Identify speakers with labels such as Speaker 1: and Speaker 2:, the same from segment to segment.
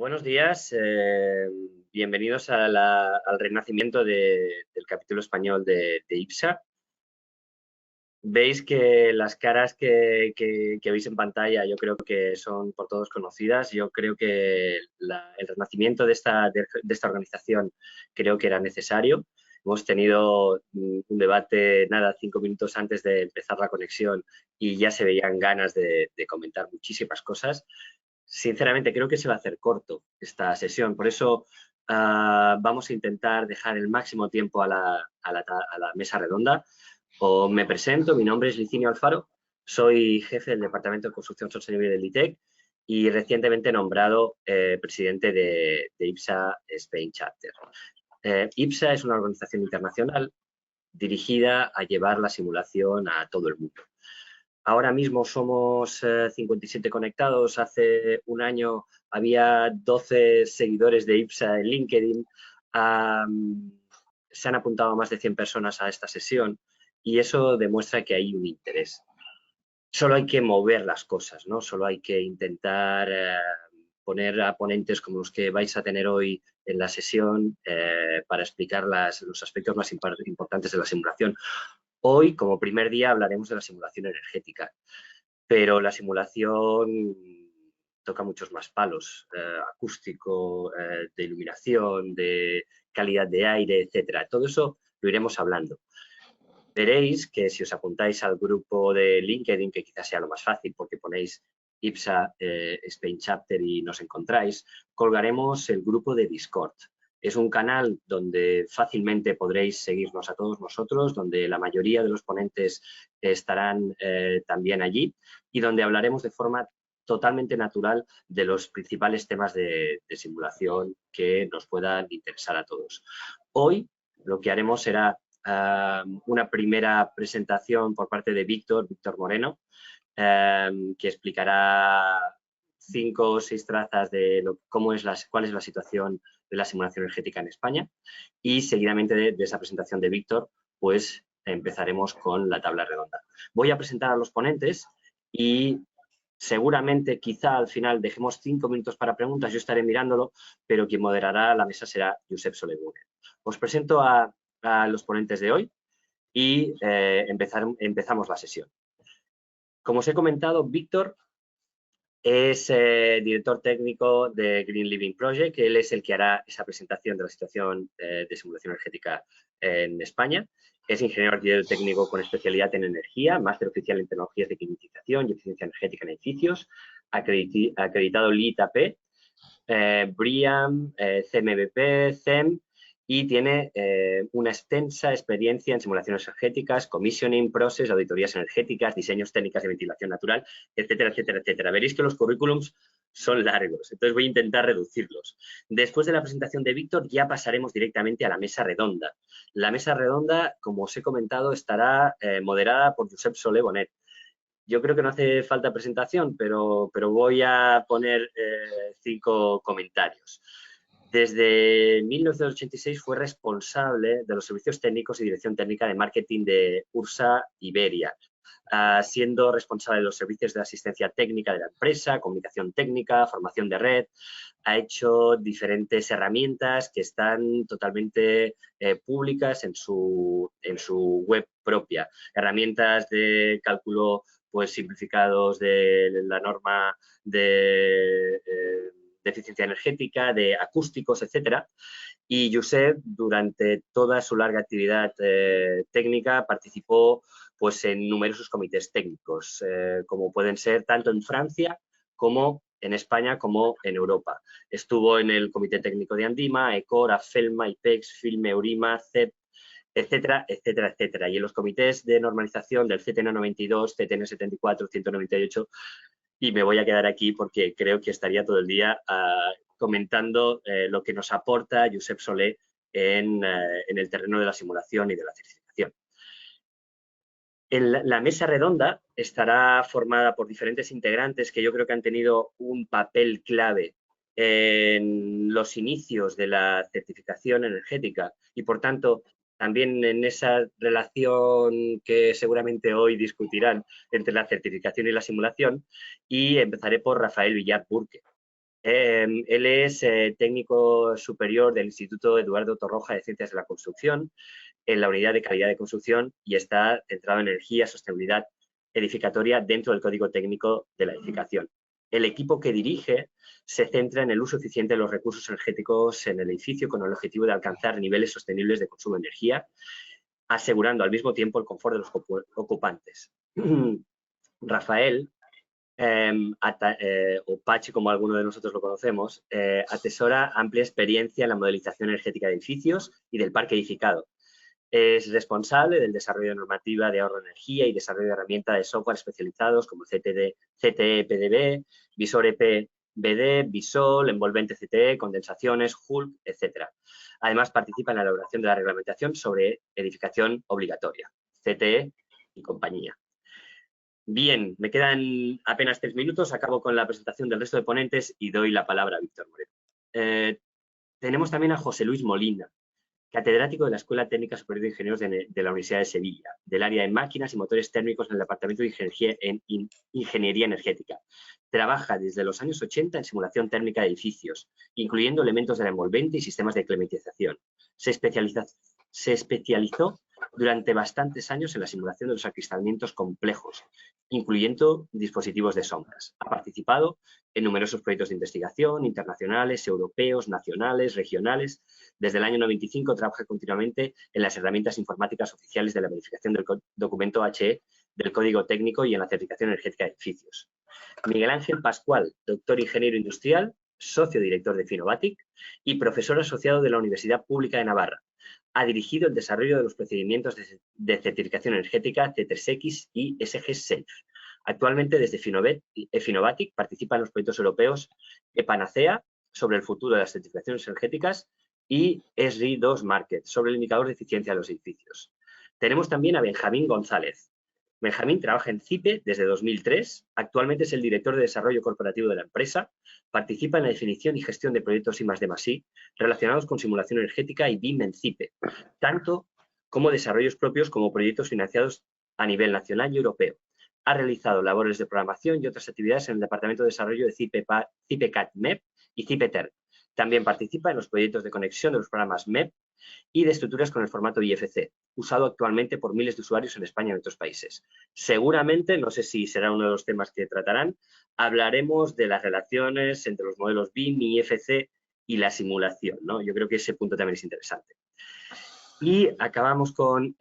Speaker 1: Buenos días, bienvenidos al renacimiento del capítulo español de IPSA. Veis que las caras que veis en pantalla yo creo que son por todos conocidas. Yo creo que el renacimiento de esta organización creo que era necesario. Hemos tenido un debate, 5 minutos antes de empezar la conexión y ya se veían ganas de comentar muchísimas cosas. Sinceramente, creo que se va a hacer corto esta sesión. Por eso vamos a intentar dejar el máximo tiempo a la mesa redonda. Me presento, mi nombre es Licinio Alfaro, soy jefe del Departamento de Construcción Sostenible del ITEC y recientemente nombrado presidente de IPSA Spain Chapter. IPSA es una organización internacional dirigida a llevar la simulación a todo el mundo. Ahora mismo somos 57 conectados. Hace un año había 12 seguidores de IPSA en LinkedIn. Se han apuntado más de 100 personas a esta sesión y eso demuestra que hay un interés. Solo hay que mover las cosas, ¿no? Solo hay que intentar poner a ponentes como los que vais a tener hoy en la sesión para explicar los aspectos más importantes de la simulación. Hoy, como primer día, hablaremos de la simulación energética, pero la simulación toca muchos más palos, acústico, de iluminación, de calidad de aire, etcétera. Todo eso lo iremos hablando. Veréis que si os apuntáis al grupo de LinkedIn, que quizás sea lo más fácil porque ponéis IPSA Spain Chapter y nos encontráis, colgaremos el grupo de Discord. Es un canal donde fácilmente podréis seguirnos a todos nosotros, donde la mayoría de los ponentes estarán también allí y donde hablaremos de forma totalmente natural de los principales temas de simulación que nos puedan interesar a todos. Hoy lo que haremos será una primera presentación por parte de Víctor Moreno, que explicará 5 o 6 trazas de cuál es la situación de la simulación energética en España y seguidamente de esa presentación de Víctor, pues empezaremos con la tabla redonda. Voy a presentar a los ponentes y seguramente quizá al final dejemos 5 minutos para preguntas, yo estaré mirándolo, pero quien moderará la mesa será Josep Soler. Os presento a los ponentes de hoy y empezamos la sesión. Como os he comentado, Víctor es director técnico de Green Living Project, que él es el que hará esa presentación de la situación de simulación energética en España. Es ingeniero arquitecto técnico con especialidad en energía, máster oficial en tecnologías de climatización y eficiencia energética en edificios, acreditado LEED-AP, BREEAM, CMBP, CEM, y tiene una extensa experiencia en simulaciones energéticas, commissioning, process, auditorías energéticas, diseños técnicas de ventilación natural, etcétera, etcétera, etcétera. Veréis que los currículums son largos, entonces voy a intentar reducirlos. Después de la presentación de Víctor ya pasaremos directamente a la mesa redonda. La mesa redonda, como os he comentado, estará moderada por Josep Soler Bonet. Yo creo que no hace falta presentación, pero voy a poner 5 comentarios. Desde 1986 fue responsable de los servicios técnicos y dirección técnica de marketing de Ursa Iberia, siendo responsable de los servicios de asistencia técnica de la empresa, comunicación técnica, formación de red. Ha hecho diferentes herramientas que están totalmente públicas en su web propia. Herramientas de cálculo pues simplificados de la norma de eficiencia energética, de acústicos, etcétera. Y Josep, durante toda su larga actividad técnica, participó pues, en numerosos comités técnicos, como pueden ser tanto en Francia como en España como en Europa. Estuvo en el Comité Técnico de Andima, ECOR, AFELMA, IPEX, FILME, EURIMA, CEP, etcétera, etcétera, etcétera. Y en los comités de normalización del CTN 92, CTN 74, 198, y me voy a quedar aquí porque creo que estaría todo el día comentando lo que nos aporta Josep Soler en el terreno de la simulación y de la certificación. La mesa redonda estará formada por diferentes integrantes que yo creo que han tenido un papel clave en los inicios de la certificación energética y, por tanto, también en esa relación que seguramente hoy discutirán entre la certificación y la simulación. Y empezaré por Rafael Villar Burke. Él es técnico superior del Instituto Eduardo Torroja de Ciencias de la Construcción en la unidad de calidad de construcción y está centrado en energía, sostenibilidad edificatoria dentro del código técnico de la edificación. El equipo que dirige se centra en el uso eficiente de los recursos energéticos en el edificio con el objetivo de alcanzar niveles sostenibles de consumo de energía, asegurando al mismo tiempo el confort de los ocupantes. Rafael, o Pachi, como alguno de nosotros lo conocemos, atesora amplia experiencia en la modelización energética de edificios y del parque edificado. Es responsable del desarrollo de normativa de ahorro de energía y desarrollo de herramientas de software especializados como CTE PDB, Visor EPBD, Visol, Envolvente CTE, condensaciones, Hulk, etc. Además, participa en la elaboración de la reglamentación sobre edificación obligatoria, CTE y compañía. Bien, me quedan apenas 3 minutos, acabo con la presentación del resto de ponentes y doy la palabra a Víctor Moreno. Tenemos también a José Luis Molina, catedrático de la Escuela Técnica Superior de Ingenieros de la Universidad de Sevilla, del área de máquinas y motores térmicos en el Departamento de Ingeniería Energética. Trabaja desde los años 80 en simulación térmica de edificios, incluyendo elementos de la envolvente y sistemas de climatización. Se especializó durante bastantes años en la simulación de los acristalamientos complejos, incluyendo dispositivos de sombras. Ha participado en numerosos proyectos de investigación internacionales, europeos, nacionales, regionales. Desde el año 95 trabaja continuamente en las herramientas informáticas oficiales de la verificación del documento HE del Código Técnico y en la certificación energética de edificios. Miguel Ángel Pascual, doctor ingeniero industrial, socio director de Finovatic y profesor asociado de la Universidad Pública de Navarra. Ha dirigido el desarrollo de los procedimientos de certificación energética C3X y SG-SAFE. Actualmente, desde Finovatic participa en los proyectos europeos Panacea sobre el futuro de las certificaciones energéticas y SRI2 Market sobre el indicador de eficiencia de los edificios. Tenemos también a Benjamín González. Benjamín trabaja en CIPE desde 2003, actualmente es el director de desarrollo corporativo de la empresa, participa en la definición y gestión de proyectos I+D+I relacionados con simulación energética y BIM en CIPE, tanto como desarrollos propios como proyectos financiados a nivel nacional y europeo. Ha realizado labores de programación y otras actividades en el Departamento de Desarrollo de CIPE-CAT-MEP y CIPE-TER. También participa en los proyectos de conexión de los programas MEP y de estructuras con el formato IFC, usado actualmente por miles de usuarios en España y en otros países. Seguramente, no sé si será uno de los temas que tratarán, hablaremos de las relaciones entre los modelos BIM y IFC y la simulación, ¿no? Yo creo que ese punto también es interesante. Y acabamos con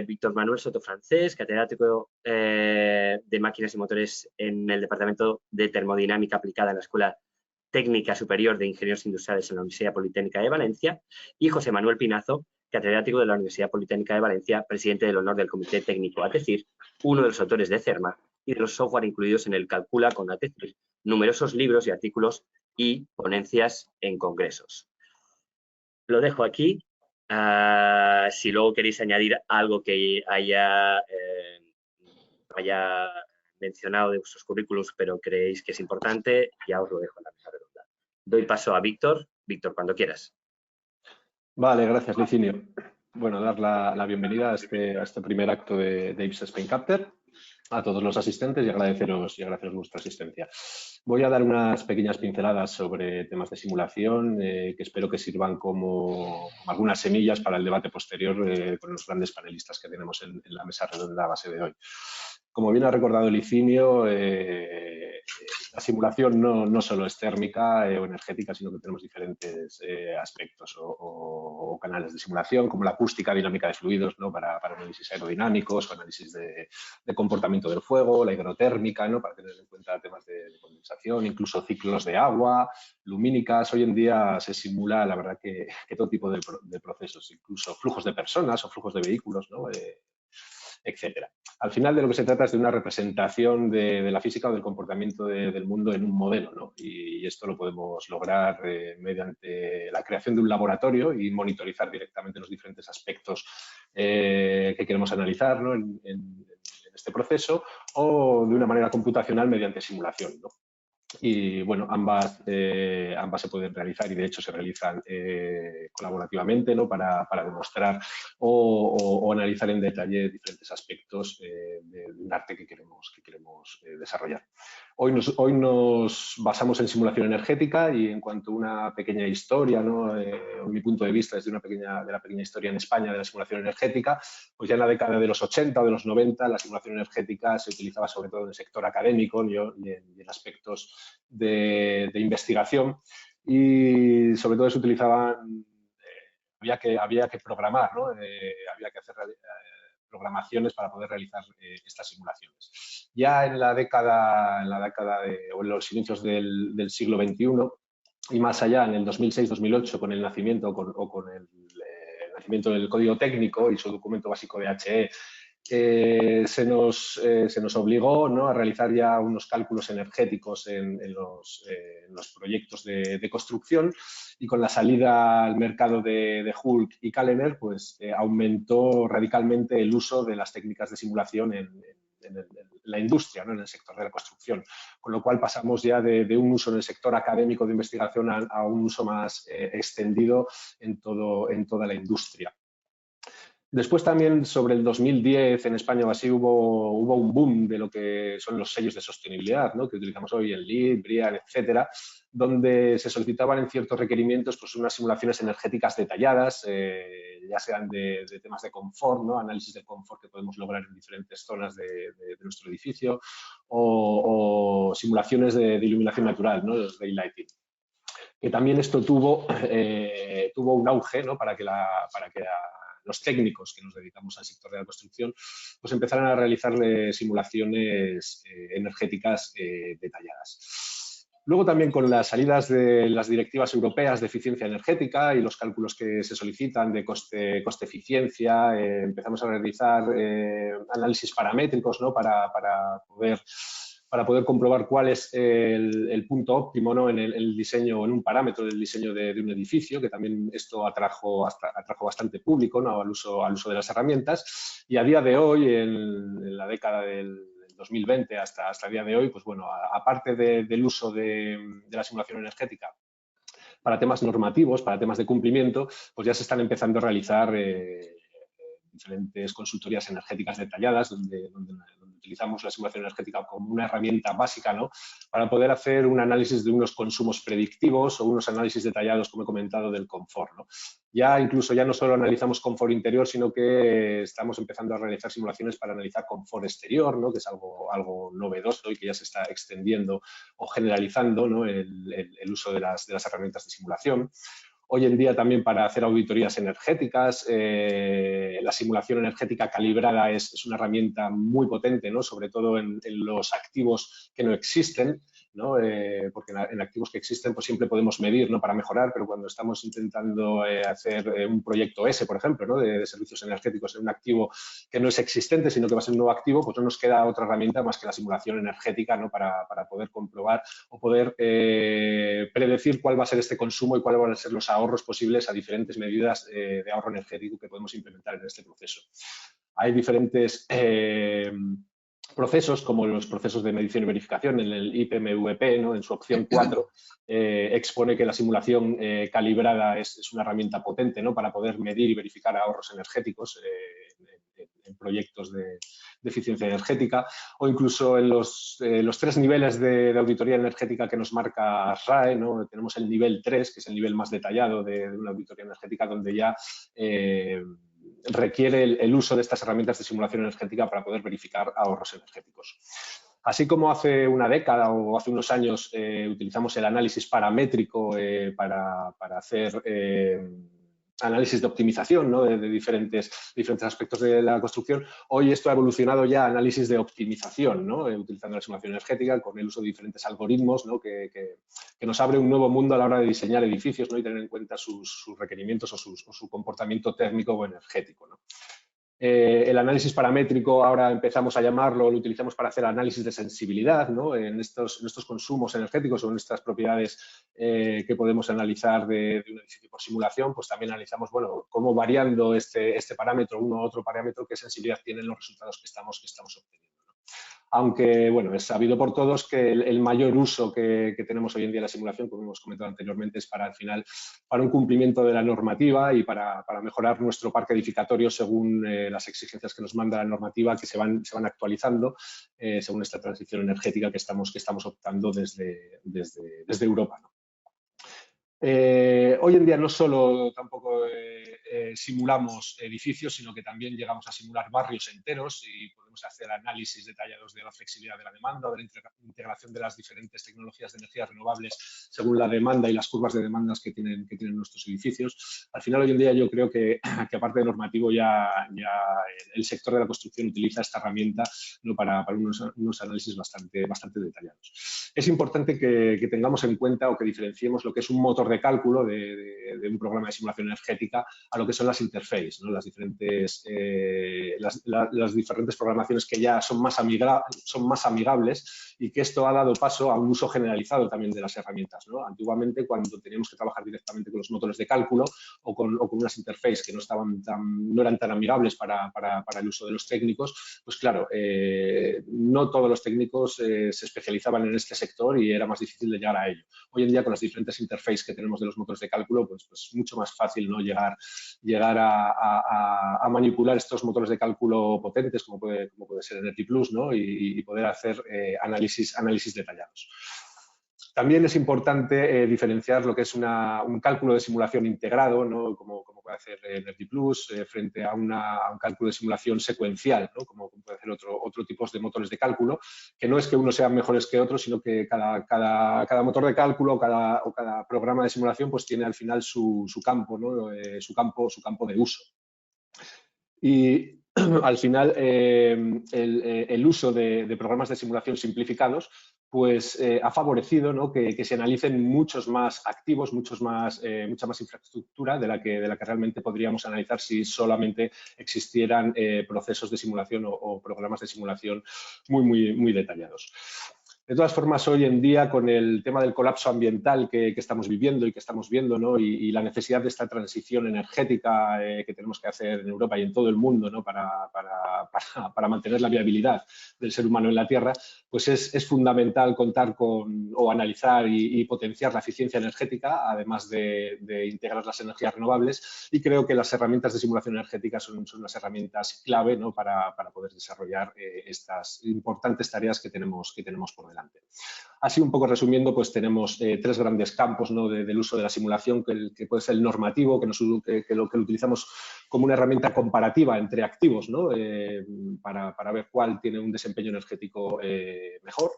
Speaker 1: Víctor Manuel Soto Francés, catedrático de máquinas y motores en el Departamento de Termodinámica Aplicada en la Escuela Técnica Superior de Ingenieros Industriales en la Universidad Politécnica de Valencia, y José Manuel Pinazo, catedrático de la Universidad Politécnica de Valencia, presidente del honor del Comité Técnico ATECIR, uno de los autores de CERMA y de los software incluidos en el Calcula con ATECIR, numerosos libros y artículos y ponencias en congresos. Lo dejo aquí. Si luego queréis añadir algo que haya mencionado de vuestros currículos, pero creéis que es importante, ya os lo dejo en la mesa redonda. Doy paso a Víctor. Víctor, cuando quieras.
Speaker 2: Vale, gracias, Licinio. Bueno, dar la bienvenida a este primer acto de IPSA Spain Capter a todos los asistentes y agradeceros vuestra asistencia. Voy a dar unas pequeñas pinceladas sobre temas de simulación que espero que sirvan como algunas semillas para el debate posterior con los grandes panelistas que tenemos en la mesa redonda a base de hoy. Como bien ha recordado Licinio, la simulación no solo es térmica o energética, sino que tenemos diferentes aspectos o canales de simulación, como la acústica dinámica de fluidos, ¿no? para análisis aerodinámicos, o análisis de comportamiento del fuego, la hidrotérmica, ¿no? Para tener en cuenta temas de condensación, incluso ciclos de agua, lumínicas. Hoy en día se simula, la verdad, que todo tipo de procesos, incluso flujos de personas o flujos de vehículos, ¿no? Etcétera. Al final de lo que se trata es de una representación de la física o del comportamiento del mundo en un modelo, ¿no? Y esto lo podemos lograr mediante la creación de un laboratorio y monitorizar directamente los diferentes aspectos que queremos analizar, ¿no? en este proceso, o de una manera computacional mediante simulación, ¿no? Y bueno, ambas se pueden realizar y de hecho se realizan colaborativamente, ¿no? para demostrar o analizar en detalle diferentes aspectos de un arte que queremos desarrollar. Hoy nos basamos en simulación energética y en cuanto a una pequeña historia, ¿no? Mi punto de vista desde de la pequeña historia en España de la simulación energética, pues ya en la década de los 80 o de los 90 la simulación energética se utilizaba sobre todo en el sector académico y en aspectos de investigación y sobre todo se utilizaban, había que programar, ¿no? Había que hacer programaciones para poder realizar estas simulaciones. Ya en la década o en los inicios del siglo XXI y más allá, en el 2006-2008, con el nacimiento con el nacimiento del código técnico y su documento básico de HE, se nos obligó, ¿no?, a realizar ya unos cálculos energéticos en los proyectos de construcción y con la salida al mercado de Hulk y Kallener, pues aumentó radicalmente el uso de las técnicas de simulación en la industria, ¿no?, en el sector de la construcción, con lo cual pasamos ya de un uso en el sector académico de investigación a un uso más extendido en toda la industria. Después también sobre el 2010 en España o así hubo un boom de lo que son los sellos de sostenibilidad, ¿no?, que utilizamos hoy en LEED, BREEAM, etcétera, donde se solicitaban en ciertos requerimientos pues unas simulaciones energéticas detalladas, ya sean de temas de confort, ¿no?, análisis de confort que podemos lograr en diferentes zonas de nuestro edificio o simulaciones de iluminación natural, ¿no?, los daylighting. Que también esto tuvo un auge, ¿no?, para que los técnicos que nos dedicamos al sector de la construcción pues empezaran a realizar simulaciones energéticas detalladas. Luego también con las salidas de las directivas europeas de eficiencia energética y los cálculos que se solicitan de coste-eficiencia, empezamos a realizar análisis paramétricos, ¿no?, para poder comprobar cuál es el punto óptimo, ¿no?, en el diseño, en un parámetro del diseño de un edificio, que también esto atrajo bastante público, ¿no?, al uso de las herramientas. Y a día de hoy, en la década del 2020 hasta el día de hoy, pues bueno, aparte del uso de la simulación energética para temas normativos, para temas de cumplimiento, pues ya se están empezando a realizar diferentes consultorías energéticas detalladas donde utilizamos la simulación energética como una herramienta básica, ¿no?, para poder hacer un análisis de unos consumos predictivos o unos análisis detallados, como he comentado, del confort, ¿no? Incluso ya no solo analizamos confort interior, sino que estamos empezando a realizar simulaciones para analizar confort exterior, ¿no?, que es algo novedoso y que ya se está extendiendo o generalizando, ¿no?, el uso de las herramientas de simulación. Hoy en día también para hacer auditorías energéticas, la simulación energética calibrada es una herramienta muy potente, ¿no?, sobre todo en los activos que no existen, ¿no?, porque en activos que existen pues siempre podemos medir, ¿no?, para mejorar, pero cuando estamos intentando hacer un proyecto S, por ejemplo, ¿no?, de servicios energéticos en un activo que no es existente, sino que va a ser un nuevo activo, pues no nos queda otra herramienta más que la simulación energética, ¿no?, para poder comprobar o poder predecir cuál va a ser este consumo y cuáles van a ser los ahorros posibles a diferentes medidas de ahorro energético que podemos implementar en este proceso. Hay diferentes procesos, como los procesos de medición y verificación. En el IPMVP, ¿no?, en su opción 4, expone que la simulación calibrada es una herramienta potente, ¿no?, para poder medir y verificar ahorros energéticos en proyectos de eficiencia energética, o incluso en los 3 niveles de auditoría energética que nos marca RAE, ¿no?, tenemos el nivel 3, que es el nivel más detallado de una auditoría energética, donde ya requiere el uso de estas herramientas de simulación energética para poder verificar ahorros energéticos. Así como hace una década o hace unos años utilizamos el análisis paramétrico para hacer análisis de optimización, ¿no?, de diferentes aspectos de la construcción, hoy esto ha evolucionado ya a análisis de optimización, ¿no?, utilizando la simulación energética con el uso de diferentes algoritmos, ¿no?, que nos abre un nuevo mundo a la hora de diseñar edificios, ¿no?, y tener en cuenta sus requerimientos o su comportamiento térmico o energético, ¿no? El análisis paramétrico ahora empezamos a llamarlo, lo utilizamos para hacer análisis de sensibilidad, ¿no?, en estos consumos energéticos o en estas propiedades que podemos analizar de un edificio por simulación, pues también analizamos, bueno, cómo variando este parámetro, uno u otro parámetro, qué sensibilidad tienen los resultados que estamos obteniendo, ¿no? aunque bueno, es sabido por todos que el mayor uso que tenemos hoy en día en la simulación, como hemos comentado anteriormente, es para al final para un cumplimiento de la normativa y para mejorar nuestro parque edificatorio según las exigencias que nos manda la normativa, que se van actualizando según esta transición energética que estamos optando desde Europa, ¿no? Hoy en día no solo tampoco simulamos edificios, sino que también llegamos a simular barrios enteros y podemos hacer análisis detallados de la flexibilidad de la demanda, de la integración de las diferentes tecnologías de energías renovables según la demanda y las curvas de demandas que tienen nuestros edificios. Al final, hoy en día yo creo que aparte de normativo ya el sector de la construcción utiliza esta herramienta, ¿no? para unos análisis bastante detallados. Es importante que tengamos en cuenta o que diferenciemos lo que es un motor de cálculo de un programa de simulación energética a lo que son las interfaces, ¿no? Las diferentes programaciones que ya son más amigables y que esto ha dado paso a un uso generalizado también de las herramientas, ¿no? Antiguamente, cuando teníamos que trabajar directamente con los motores de cálculo o con unas interfaces que no eran tan amigables para el uso de los técnicos, pues claro, no todos los técnicos se especializaban en este sector y era más difícil de llegar a ello. Hoy en día, con las diferentes interfaces que tenemos de los motores de cálculo, pues mucho más fácil, ¿no? llegar a manipular estos motores de cálculo potentes, como puede ser Energy Plus, ¿no? y poder hacer análisis detallados. También es importante diferenciar lo que es un cálculo de simulación integrado, ¿no? como puede hacer Energy Plus, frente a un cálculo de simulación secuencial, ¿no? como puede hacer otro tipo de motores de cálculo, que no es que unos sean mejores que otros, sino que cada motor de cálculo o cada programa de simulación pues tiene al final su campo, ¿no? su campo de uso. Y al final el uso de programas de simulación simplificados pues ha favorecido, ¿no? que se analicen muchos más activos, mucha más infraestructura de la que realmente podríamos analizar si solamente existieran procesos de simulación o programas de simulación muy detallados. De todas formas, hoy en día, con el tema del colapso ambiental que estamos viviendo y que estamos viendo, ¿no? y la necesidad de esta transición energética que tenemos que hacer en Europa y en todo el mundo, ¿no? para mantener la viabilidad del ser humano en la Tierra, pues es fundamental contar con o analizar y potenciar la eficiencia energética, además de integrar las energías renovables, y creo que las herramientas de simulación energética son unas herramientas clave, ¿no? para poder desarrollar estas importantes tareas que tenemos por delante. Así, un poco resumiendo, pues tenemos tres grandes campos, ¿no? del uso de la simulación, que puede ser el normativo, que lo utilizamos como una herramienta comparativa entre activos, ¿no? para ver cuál tiene un desempeño energético mejor.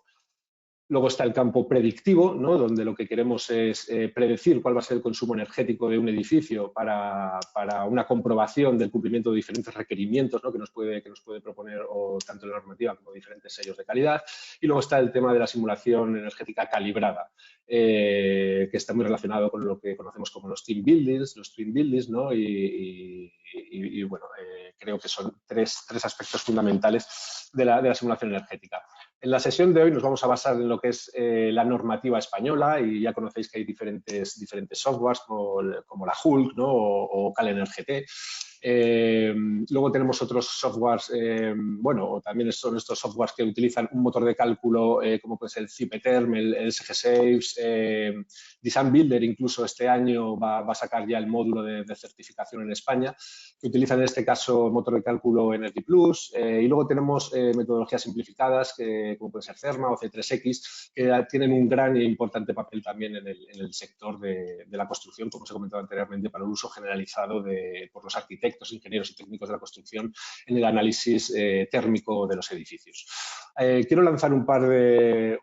Speaker 2: Luego está el campo predictivo, ¿no? donde lo que queremos es predecir cuál va a ser el consumo energético de un edificio para una comprobación del cumplimiento de diferentes requerimientos, ¿no? que nos puede proponer tanto la normativa como diferentes sellos de calidad. Y luego está el tema de la simulación energética calibrada, que está muy relacionado con lo que conocemos como los team buildings, ¿no? y bueno, creo que son tres aspectos fundamentales de la simulación energética. En la sesión de hoy nos vamos a basar en lo que es la normativa española, y ya conocéis que hay diferentes softwares como la Hulk, ¿no? o CalEnerGT. Luego tenemos otros softwares, bueno, también son estos softwares que utilizan un motor de cálculo como puede ser el CipeTerm, el SGSaves, Design Builder incluso este año va a sacar ya el módulo de certificación en España, que utilizan en este caso motor de cálculo Energy Plus, y luego tenemos metodologías simplificadas como puede ser CERMA o C3X, que tienen un gran e importante papel también en el sector de la construcción, como os he comentado anteriormente, para el uso generalizado por los arquitectos, ingenieros y técnicos de la construcción en el análisis térmico de los edificios. Quiero lanzar un par de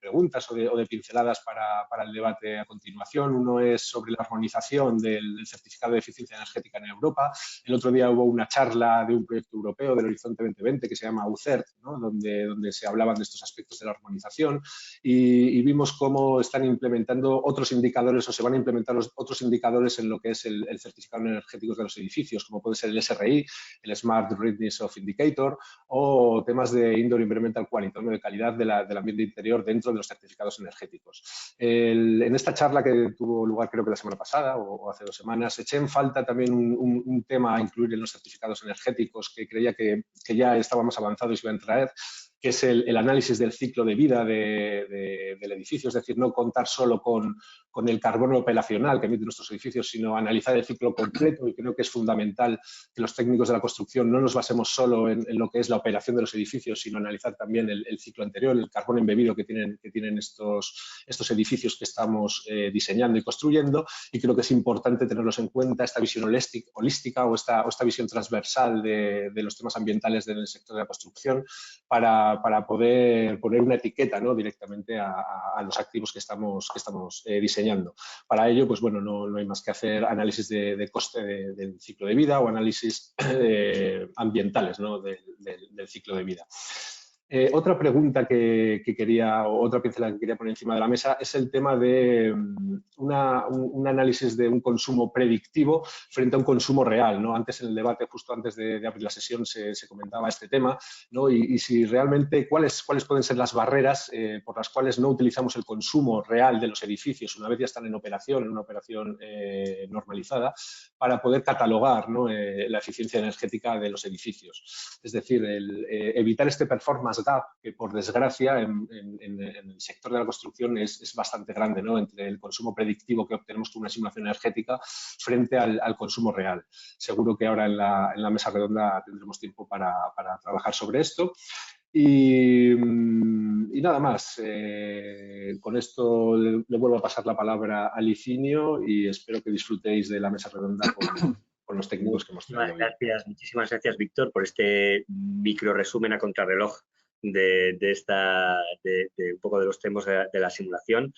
Speaker 2: preguntas o de pinceladas para el debate a continuación. Uno es sobre la armonización del certificado de eficiencia energética en Europa. El otro día hubo una charla de un proyecto europeo del Horizonte 2020 que se llama UCERT, ¿no? donde se hablaban de estos aspectos de la armonización y vimos cómo están implementando otros indicadores o se van a implementar otros indicadores en lo que es el certificado energético de los edificios, como puede ser el SRI, el Smart Readiness of Indicator, o temas de Indoor Environmental Quality, ¿no? de calidad del ambiente interior dentro de los certificados energéticos. En esta charla que tuvo lugar creo que la semana pasada o hace 2 semanas, eché en falta también un tema a incluir en los certificados energéticos que creía que ya estaba más avanzado y se iba a traer, que es el análisis del ciclo de vida del edificio, es decir, no contar solo con el carbono operacional que emiten nuestros edificios, sino analizar el ciclo completo, y creo que es fundamental que los técnicos de la construcción no nos basemos solo en lo que es la operación de los edificios, sino analizar también el ciclo anterior, el carbono embebido que tienen estos edificios que estamos diseñando y construyendo, y creo que es importante tenerlos en cuenta, esta visión holística o esta visión transversal de los temas ambientales en el sector de la construcción para poder poner una etiqueta, ¿no?, directamente a los activos que estamos diseñando. Para ello, pues bueno, no hay más que hacer análisis de coste del ciclo de vida o análisis ambientales, ¿no?, del ciclo de vida. Otra pregunta que quería, o otra pincelada que quería poner encima de la mesa, es el tema de un análisis de un consumo predictivo frente a un consumo real, ¿no? Antes en el debate, justo antes de abrir la sesión, se comentaba este tema, ¿no? Y si realmente, ¿cuáles pueden ser las barreras por las cuales no utilizamos el consumo real de los edificios una vez ya están en una operación normalizada, para poder catalogar, ¿no?, la eficiencia energética de los edificios? Es decir, evitar este performance gap que, por desgracia, en el sector de la construcción es bastante grande, ¿no?, entre el consumo predictivo que obtenemos con una simulación energética frente al consumo real. Seguro que ahora en la mesa redonda tendremos tiempo para trabajar sobre esto. Y nada más. Con esto le vuelvo a pasar la palabra a Licinio y espero que disfrutéis de la mesa redonda con los técnicos que hemos traído hoy.
Speaker 1: Muchísimas gracias, Víctor, por este micro resumen a contrarreloj de un poco de los temas de la simulación.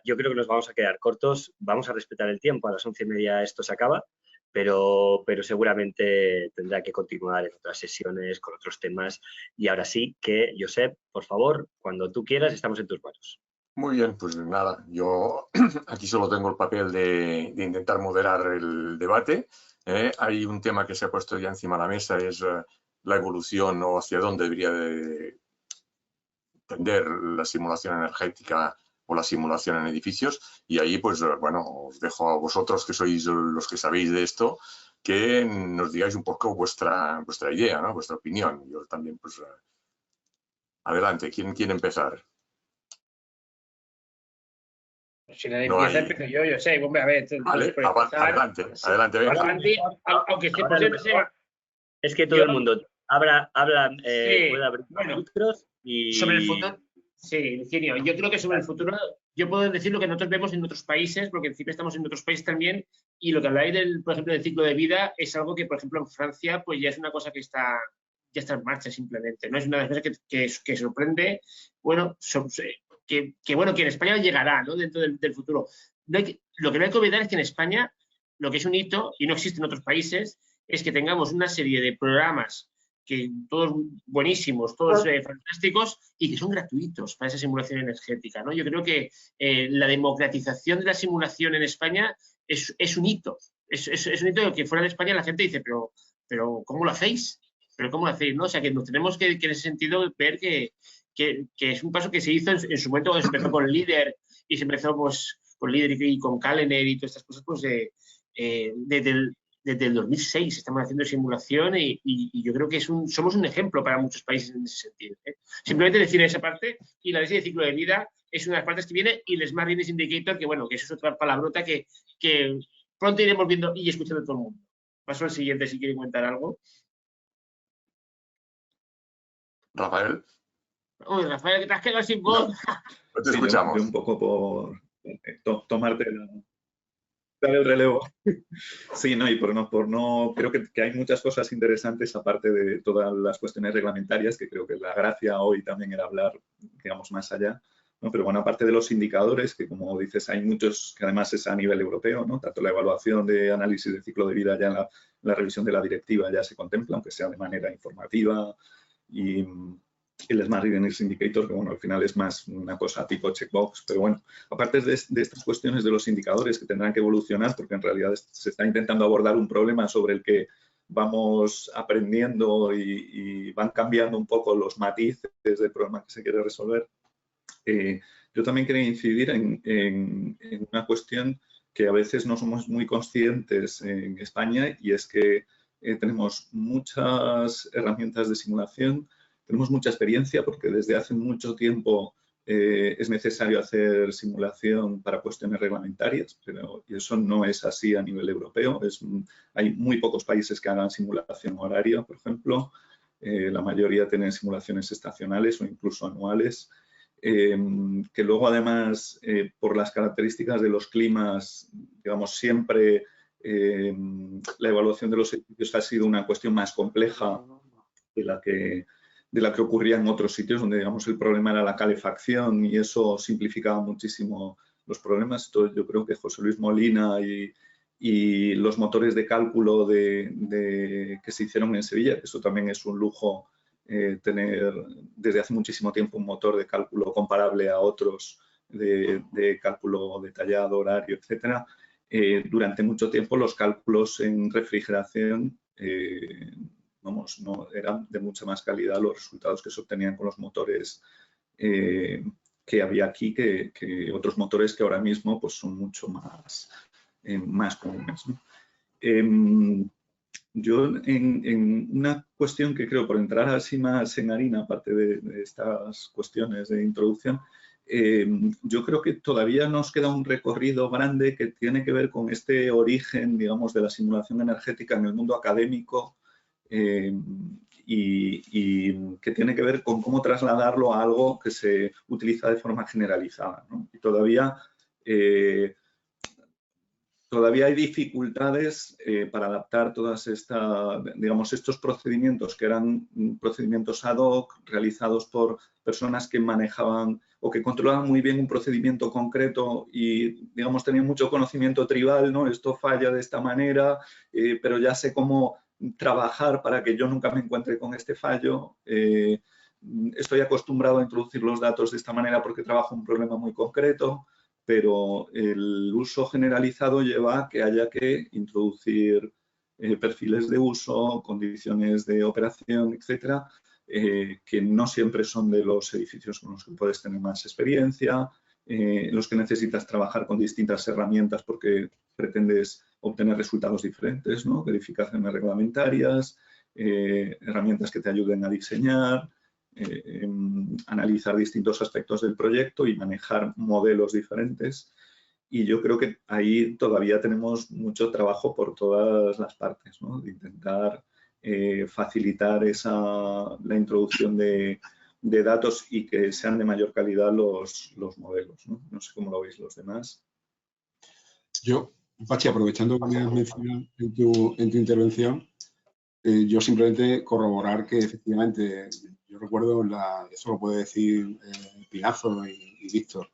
Speaker 1: Yo creo que nos vamos a quedar cortos, vamos a respetar el tiempo, a las 11:30 esto se acaba, pero seguramente tendrá que continuar en otras sesiones con otros temas. Y ahora sí que, Josep, por favor, cuando tú quieras, estamos en tus manos.
Speaker 3: Muy bien, pues nada, yo aquí solo tengo el papel de intentar moderar el debate. Hay un tema que se ha puesto ya encima de la mesa, es la evolución o hacia dónde debería de tender la simulación energética o la simulación en edificios. Y ahí, pues bueno, os dejo a vosotros, que sois los que sabéis de esto, que nos digáis un poco vuestra idea, ¿no?, vuestra opinión. Yo también, pues, adelante, ¿quién quiere empezar?
Speaker 4: Si nadie empieza, empiezo yo sé. Hombre, a ver,
Speaker 3: vale, adelante, venga.
Speaker 4: Aunque siempre sea...
Speaker 1: Es que todo el mundo habla
Speaker 4: sí,
Speaker 1: puede abrir micros y...
Speaker 4: Sobre el futuro, sí, Licinio, yo creo que sobre el futuro, yo puedo decir lo que nosotros vemos en otros países, porque en principio estamos en otros países también, y lo que habláis, por ejemplo, del ciclo de vida, es algo que, por ejemplo, en Francia, pues ya es una cosa que ya está en marcha simplemente, ¿no? Es una de las cosas que sorprende, bueno, que bueno, que en España llegará, ¿no?, dentro del futuro. Lo que no hay que olvidar es que en España, lo que es un hito, y no existe en otros países, es que tengamos una serie de programas que todos buenísimos, todos fantásticos, y que son gratuitos para esa simulación energética, ¿no? Yo creo que la democratización de la simulación en España es un hito. Es un hito que fuera de España la gente dice, pero ¿cómo lo hacéis? ¿Pero cómo lo hacéis? ¿No? O sea, que nos tenemos que en ese sentido ver que es un paso que se hizo en su momento, cuando se empezó con LEADER y se empezó pues, con LEADER y con Calener y todas estas cosas, pues desde el 2006 estamos haciendo simulación y yo creo que somos un ejemplo para muchos países en ese sentido. Simplemente decir esa parte, y la ley de ciclo de vida es una de las partes que viene, y el Smart Readiness Indicator, que bueno, que eso es otra palabrota que pronto iremos viendo y escuchando a todo el mundo. Paso al siguiente si quieren comentar algo.
Speaker 3: Rafael.
Speaker 4: Uy, Rafael, que te has quedado sin voz.
Speaker 3: No te escuchamos.
Speaker 5: Yo un poco por tomarte el relevo. Sí, no, y por no creo que hay muchas cosas interesantes aparte de todas las cuestiones reglamentarias, que creo que la gracia hoy también era hablar, digamos, más allá, ¿no? Pero bueno, aparte de los indicadores, que como dices, hay muchos que además es a nivel europeo, ¿no? Tanto la evaluación de análisis de ciclo de vida ya en la revisión de la directiva ya se contempla, aunque sea de manera informativa, y el Smart Readiness Indicator, que bueno, al final es más una cosa tipo checkbox, pero bueno, aparte de estas cuestiones de los indicadores que tendrán que evolucionar, porque en realidad se está intentando abordar un problema sobre el que vamos aprendiendo y van cambiando un poco los matices del problema que se quiere resolver. Yo también quería incidir en una cuestión que a veces no somos muy conscientes en España, y es que tenemos muchas herramientas de simulación, tenemos mucha experiencia porque desde hace mucho tiempo es necesario hacer simulación para cuestiones reglamentarias, pero eso no es así a nivel europeo. Hay muy pocos países que hagan simulación horaria, por ejemplo. La mayoría tienen simulaciones estacionales o incluso anuales. Que luego, además, por las características de los climas, digamos, siempre la evaluación de los edificios ha sido una cuestión más compleja de la que ocurría en otros sitios donde, digamos, el problema era la calefacción y eso simplificaba muchísimo los problemas. Esto yo creo que José Luis Molina y los motores de cálculo que se hicieron en Sevilla, que eso también es un lujo, tener desde hace muchísimo tiempo un motor de cálculo comparable a otros de cálculo detallado, horario, etcétera. Durante mucho tiempo los cálculos en refrigeración vamos, no, eran de mucha más calidad los resultados que se obtenían con los motores que había aquí que otros motores que ahora mismo pues, son mucho más comunes, ¿no? Yo en una cuestión que creo, por entrar así más en harina, aparte de estas cuestiones de introducción, yo creo que todavía nos queda un recorrido grande que tiene que ver con este origen, digamos, de la simulación energética en el mundo académico y que tiene que ver con cómo trasladarlo a algo que se utiliza de forma generalizada, ¿no? Y todavía hay dificultades para adaptar todas estos procedimientos que eran procedimientos ad hoc realizados por personas que manejaban o que controlaban muy bien un procedimiento concreto y, digamos, tenían mucho conocimiento tribal, ¿no? Esto falla de esta manera, pero ya sé cómo trabajar para que yo nunca me encuentre con este fallo. Estoy acostumbrado a introducir los datos de esta manera porque trabajo un problema muy concreto, pero el uso generalizado lleva a que haya que introducir perfiles de uso, condiciones de operación, etcétera, que no siempre son de los edificios con los que puedes tener más experiencia, en los que necesitas trabajar con distintas herramientas porque pretendes obtener resultados diferentes, ¿no? Verificaciones reglamentarias, herramientas que te ayuden a diseñar, analizar distintos aspectos del proyecto y manejar modelos diferentes. Y yo creo que ahí todavía tenemos mucho trabajo por todas las partes, ¿no? De intentar facilitar la introducción de datos y que sean de mayor calidad los modelos, ¿no? No sé cómo lo veis los demás.
Speaker 6: Yo, Pachi, aprovechando que me has mencionado en tu intervención, yo simplemente corroborar que efectivamente, yo recuerdo, eso lo puede decir Pinazo y Víctor,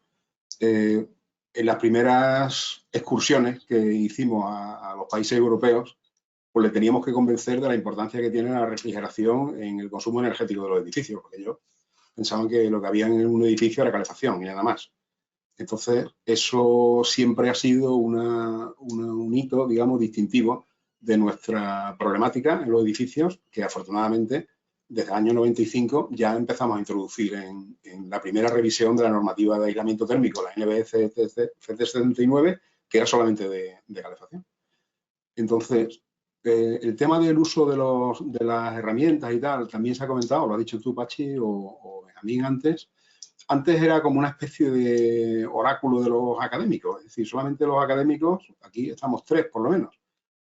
Speaker 6: en las primeras excursiones que hicimos a los países europeos, pues le teníamos que convencer de la importancia que tiene la refrigeración en el consumo energético de los edificios, porque ellos pensaban que lo que había en un edificio era calefacción y nada más. Entonces, eso siempre ha sido un hito, digamos, distintivo de nuestra problemática en los edificios, que afortunadamente desde el año 95 ya empezamos a introducir en la primera revisión de la normativa de aislamiento térmico, la NBC-FT 79, que era solamente de calefacción. Entonces, el tema del uso de las herramientas y tal, también se ha comentado, lo has dicho tú, Pachi, o Benjamín antes. Antes era como una especie de oráculo de los académicos, es decir, solamente los académicos, aquí estamos tres por lo menos.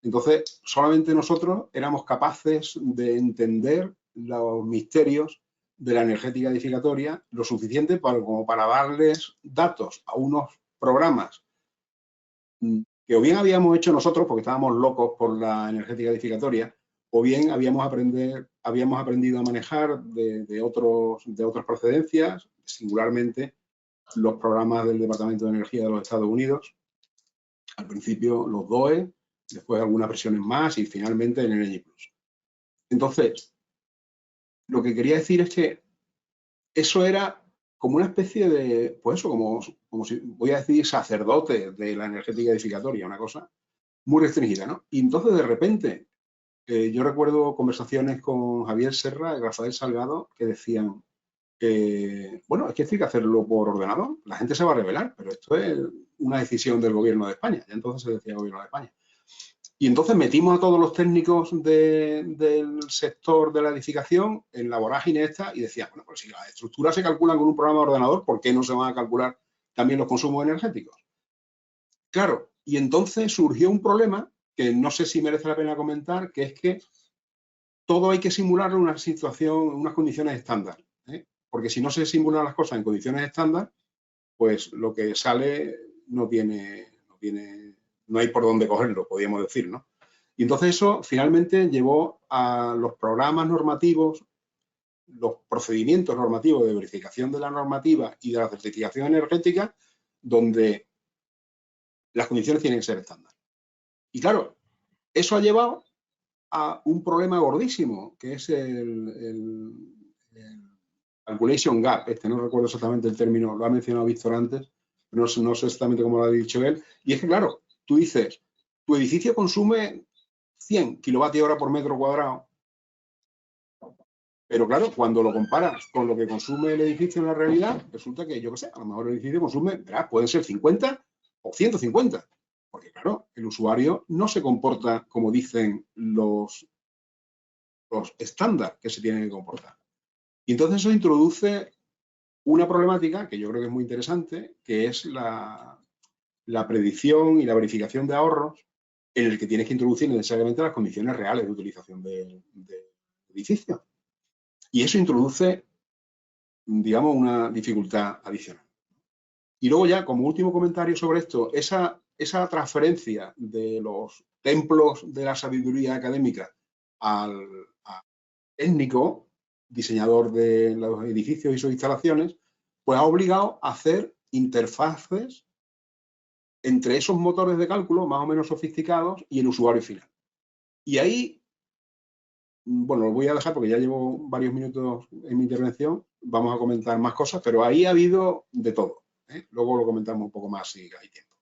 Speaker 6: Entonces, solamente nosotros éramos capaces de entender los misterios de la energética edificatoria lo suficiente como para darles datos a unos programas que o bien habíamos hecho nosotros porque estábamos locos por la energética edificatoria, o bien habíamos aprendido a manejar de otras procedencias, singularmente los programas del Departamento de Energía de los Estados Unidos, al principio los DOE, después algunas versiones más y finalmente el Energy Plus. Entonces, lo que quería decir es que eso era como una especie de, pues eso, como si, voy a decir, sacerdote de la energética edificatoria, una cosa muy restringida, ¿no? Y entonces, de repente, yo recuerdo conversaciones con Javier Serra y Rafael Salgado que decían, bueno, es que hay que hacerlo por ordenador, la gente se va a rebelar, pero esto es una decisión del gobierno de España. Ya entonces se decía gobierno de España. Y entonces metimos a todos los técnicos del sector de la edificación en la vorágine esta y decía, bueno, pues si las estructuras se calculan con un programa de ordenador, ¿por qué no se van a calcular también los consumos energéticos? Claro, y entonces surgió un problema que no sé si merece la pena comentar, que es que todo hay que simularlo en una situación, en unas condiciones estándar, ¿eh? Porque si no se simulan las cosas en condiciones estándar, pues lo que sale no hay por dónde cogerlo, podríamos decir, ¿no? Y entonces eso finalmente llevó a los programas normativos, los procedimientos normativos de verificación de la normativa y de la certificación energética, donde las condiciones tienen que ser estándar. Y claro, eso ha llevado a un problema gordísimo, que es el calculation gap. No recuerdo exactamente el término, lo ha mencionado Víctor antes, pero no sé exactamente cómo lo ha dicho él. Y es que, claro, tú dices, tu edificio consume 100 kilovatios por metro cuadrado, pero claro, cuando lo comparas con lo que consume el edificio en la realidad, resulta que, yo qué sé, a lo mejor el edificio consume, pueden ser 50 o 150. Porque, claro, el usuario no se comporta como dicen los estándar que se tienen que comportar. Y entonces eso introduce una problemática que yo creo que es muy interesante, que es la predicción y la verificación de ahorros, en el que tienes que introducir necesariamente las condiciones reales de utilización del edificio. Y eso introduce, digamos, una dificultad adicional. Y luego ya, como último comentario sobre esto, esa transferencia de los templos de la sabiduría académica al técnico, diseñador de los edificios y sus instalaciones, pues ha obligado a hacer interfaces entre esos motores de cálculo más o menos sofisticados y el usuario final. Y ahí, bueno, lo voy a dejar porque ya llevo varios minutos en mi intervención, vamos a comentar más cosas, pero ahí ha habido de todo, ¿eh? Luego lo comentamos un poco más si hay tiempo.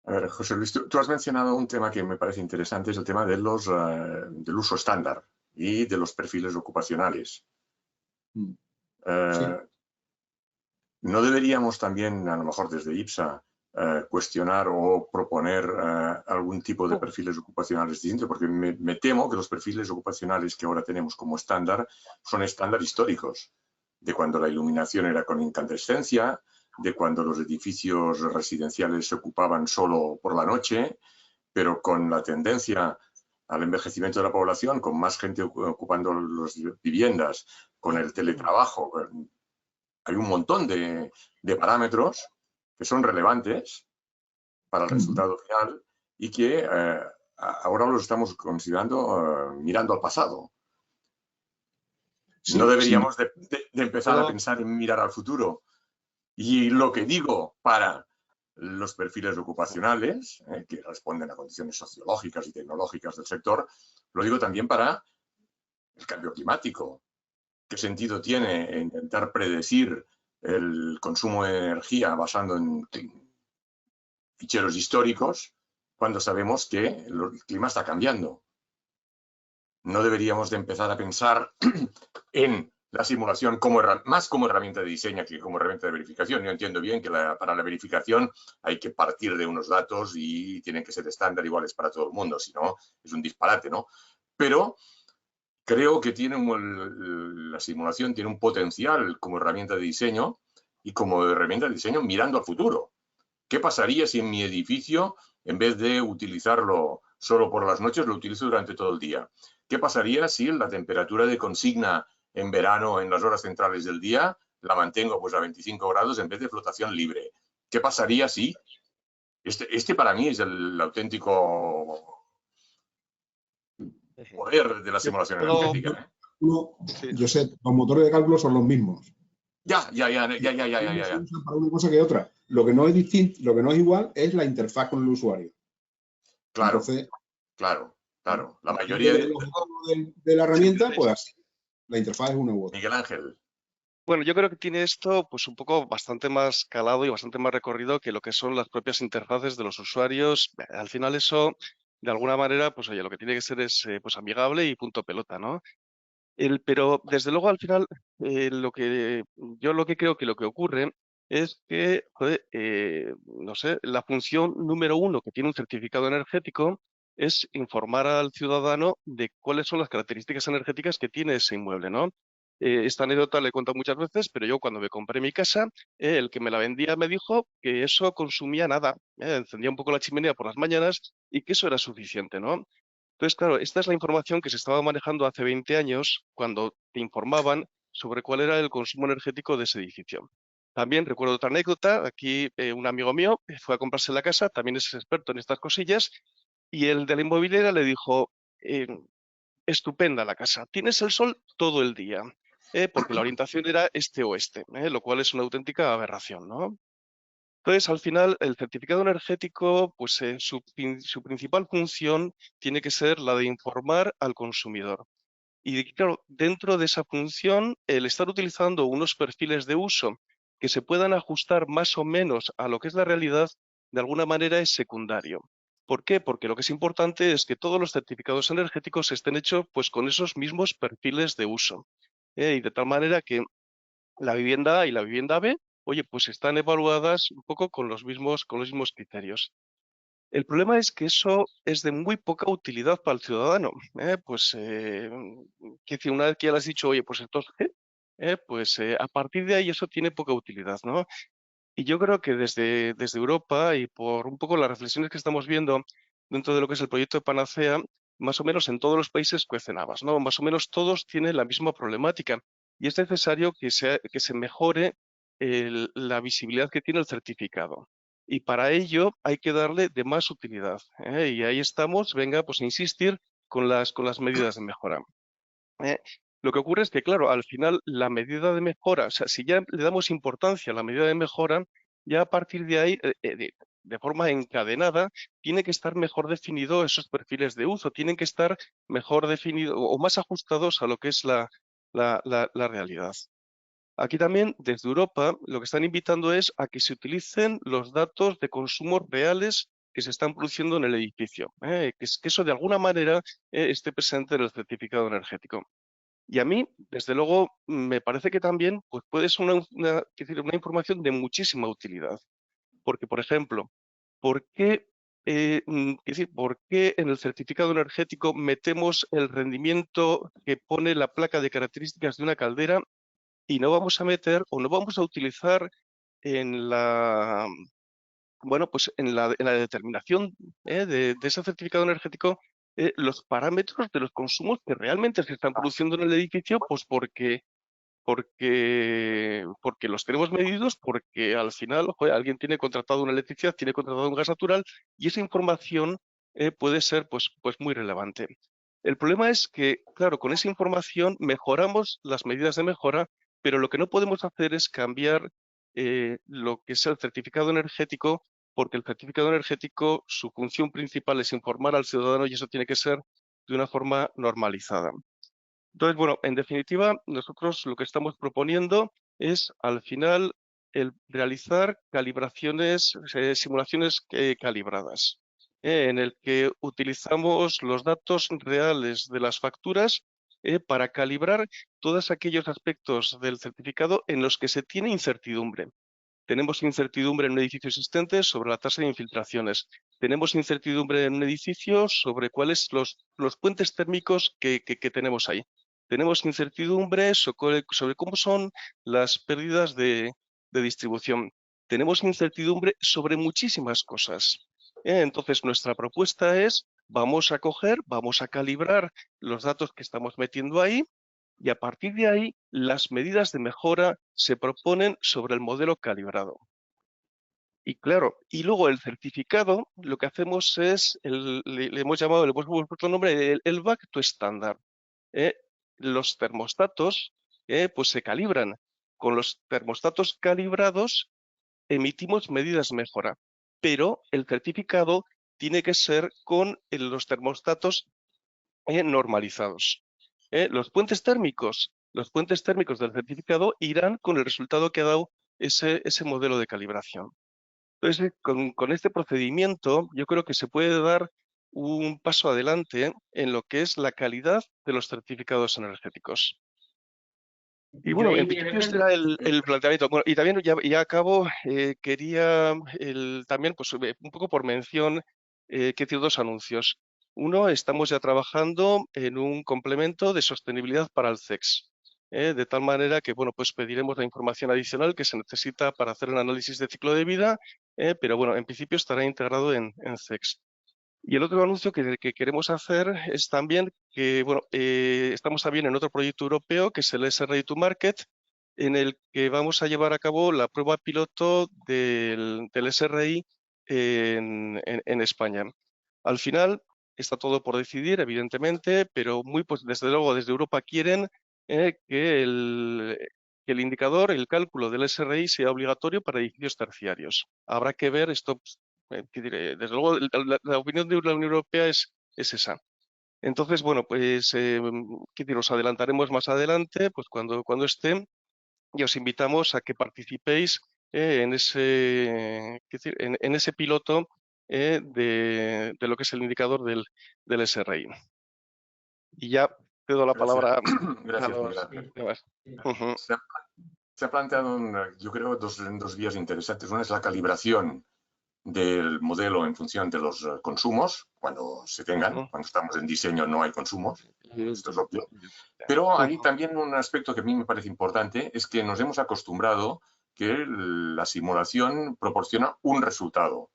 Speaker 3: A ver, José Luis, tú has mencionado un tema que me parece interesante, es el tema de del uso estándar y de los perfiles ocupacionales.
Speaker 6: Sí.
Speaker 3: ¿No deberíamos también, a lo mejor desde IPSA, cuestionar o proponer algún tipo de perfiles ocupacionales distintos? Porque me temo que los perfiles ocupacionales que ahora tenemos como estándar son estándar históricos, de cuando la iluminación era con incandescencia, de cuando los edificios residenciales se ocupaban solo por la noche, pero con la tendencia al envejecimiento de la población, con más gente ocupando las viviendas, con el teletrabajo. Hay un montón de parámetros que son relevantes para el resultado final y que ahora los estamos considerando mirando al pasado.
Speaker 6: Sí,
Speaker 3: no deberíamos
Speaker 6: sí.
Speaker 3: de empezar a pensar en mirar al futuro. Y lo que digo para los perfiles ocupacionales, que responden a condiciones sociológicas y tecnológicas del sector, lo digo también para el cambio climático. ¿Qué sentido tiene intentar predecir el consumo de energía basando en ficheros históricos cuando sabemos que el clima está cambiando? No deberíamos de empezar a pensar en la simulación más como herramienta de diseño que como herramienta de verificación. Yo entiendo bien que para la verificación hay que partir de unos datos y tienen que ser estándar iguales para todo el mundo, si no es un disparate, ¿no? Pero creo que la simulación tiene un potencial como herramienta de diseño y como herramienta de diseño mirando al futuro. ¿Qué pasaría si en mi edificio, en vez de utilizarlo solo por las noches, lo utilizo durante todo el día? ¿Qué pasaría si la temperatura de consigna en verano, en las horas centrales del día, la mantengo pues a 25 grados en vez de flotación libre? ¿Qué pasaría si? Este para mí es el auténtico poder de la simulación energética.
Speaker 6: Yo sé, los motores de cálculo son los mismos.
Speaker 3: Ya.
Speaker 6: Para una cosa que otra. Lo que no es distinto, lo que no es igual es la interfaz con el usuario.
Speaker 3: Claro.
Speaker 6: Entonces,
Speaker 3: claro. La mayoría
Speaker 6: de la herramienta, pues así. La interfaz es una u otra.
Speaker 3: Miguel Ángel.
Speaker 7: Bueno, yo creo que tiene esto pues un poco bastante más calado y bastante más recorrido que lo que son las propias interfaces de los usuarios. Al final eso, de alguna manera, pues oye, lo que tiene que ser es pues amigable y punto pelota, ¿no? Pero desde luego al final lo que creo que lo que ocurre es que, joder, no sé, la función número uno que tiene un certificado energético es informar al ciudadano de cuáles son las características energéticas que tiene ese inmueble, ¿no? Esta anécdota la he contado muchas veces, pero yo cuando me compré mi casa, el que me la vendía me dijo que eso consumía nada, encendía un poco la chimenea por las mañanas y que eso era suficiente, ¿no? Entonces, claro, esta es la información que se estaba manejando hace 20 años cuando te informaban sobre cuál era el consumo energético de ese edificio. También recuerdo otra anécdota, aquí un amigo mío fue a comprarse la casa, también es experto en estas cosillas, y el de la inmobiliaria le dijo, estupenda la casa, tienes el sol todo el día, porque la orientación era este-oeste, lo cual es una auténtica aberración, ¿no? Entonces, al final, el certificado energético, pues su principal función tiene que ser la de informar al consumidor. Y claro, dentro de esa función, el estar utilizando unos perfiles de uso que se puedan ajustar más o menos a lo que es la realidad, de alguna manera es secundario. ¿Por qué? Porque lo que es importante es que todos los certificados energéticos estén hechos pues, con esos mismos perfiles de uso. Y de tal manera que la vivienda A y la vivienda B, oye, pues están evaluadas un poco con los mismos criterios. El problema es que eso es de muy poca utilidad para el ciudadano. Que decir, una vez que ya le has dicho, oye, pues esto es G, a partir de ahí eso tiene poca utilidad, ¿no? Y yo creo que desde Europa y por un poco las reflexiones que estamos viendo dentro de lo que es el proyecto de Panacea, más o menos en todos los países cuecen habas, ¿no? Más o menos todos tienen la misma problemática y es necesario que se mejore la visibilidad que tiene el certificado. Y para ello hay que darle de más utilidad, ¿eh? Y ahí estamos, venga, pues a insistir con las medidas de mejora. Lo que ocurre es que, claro, al final la medida de mejora, o sea, si ya le damos importancia a la medida de mejora, ya a partir de ahí, de forma encadenada, tiene que estar mejor definido esos perfiles de uso, tienen que estar mejor definidos o más ajustados a lo que es la realidad. Aquí también, desde Europa, lo que están invitando es a que se utilicen los datos de consumo reales que se están produciendo en el edificio, que eso de alguna manera esté presente en el certificado energético. Y a mí, desde luego, me parece que también pues, puede ser una información de muchísima utilidad. Porque, por ejemplo, ¿por qué en el certificado energético metemos el rendimiento que pone la placa de características de una caldera y no vamos a meter o no vamos a utilizar en la, pues en la determinación de ese certificado energético los parámetros de los consumos que realmente se están produciendo en el edificio, pues porque los tenemos medidos, porque al final alguien tiene contratado una electricidad, tiene contratado un gas natural y esa información puede ser pues muy relevante. El problema es que, claro, con esa información mejoramos las medidas de mejora, pero lo que no podemos hacer es cambiar lo que es el certificado energético, porque el certificado energético, su función principal es informar al ciudadano y eso tiene que ser de una forma normalizada. Entonces, bueno, en definitiva, nosotros lo que estamos proponiendo es, al final, el realizar calibraciones, simulaciones calibradas, en el que utilizamos los datos reales de las facturas para calibrar todos aquellos aspectos del certificado en los que se tiene incertidumbre. Tenemos incertidumbre en un edificio existente sobre la tasa de infiltraciones. Tenemos incertidumbre en un edificio sobre cuáles los puentes térmicos que tenemos ahí. Tenemos incertidumbre sobre cómo son las pérdidas de distribución. Tenemos incertidumbre sobre muchísimas cosas. Entonces, nuestra propuesta es, vamos a calibrar los datos que estamos metiendo ahí y a partir de ahí las medidas de mejora se proponen sobre el modelo calibrado. Y claro, y luego el certificado, lo que hacemos es, le hemos llamado, le hemos puesto el nombre, el back to standard. Los termostatos pues se calibran. Con los termostatos calibrados emitimos medidas de mejora, pero el certificado tiene que ser con los termostatos normalizados. Los puentes térmicos del certificado irán con el resultado que ha dado ese modelo de calibración. Entonces, con este procedimiento, yo creo que se puede dar un paso adelante en lo que es la calidad de los certificados energéticos. Y bueno, en principio este era el planteamiento. Bueno, y también ya acabo, quería también, pues un poco por mención, que decir dos anuncios. Uno, estamos ya trabajando en un complemento de sostenibilidad para el CEX, de tal manera que, bueno, pues pediremos la información adicional que se necesita para hacer el análisis de ciclo de vida, pero bueno, en principio estará integrado en CEX. Y el otro anuncio que queremos hacer es también que, bueno, estamos también en otro proyecto europeo que es el SRI to Market, en el que vamos a llevar a cabo la prueba piloto del SRI en España. Al final está todo por decidir, evidentemente, pero desde luego desde Europa quieren que el indicador, el cálculo del SRI sea obligatorio para edificios terciarios. Habrá que ver esto. ¿Qué diré? Desde luego, la opinión de la Unión Europea es esa. Entonces, bueno, pues os adelantaremos más adelante, pues cuando esté, y os invitamos a que participéis en ese piloto de lo que es el indicador del SRI. Y ya te doy la palabra.
Speaker 3: Gracias, Miguel Ángel. Se ha planteado, yo creo, dos vías interesantes. Una es la calibración del modelo en función de los consumos, cuando se tengan. Cuando estamos en diseño no hay consumos, esto es obvio. Pero hay también un aspecto que a mí me parece importante, es que nos hemos acostumbrado que la simulación proporciona un resultado.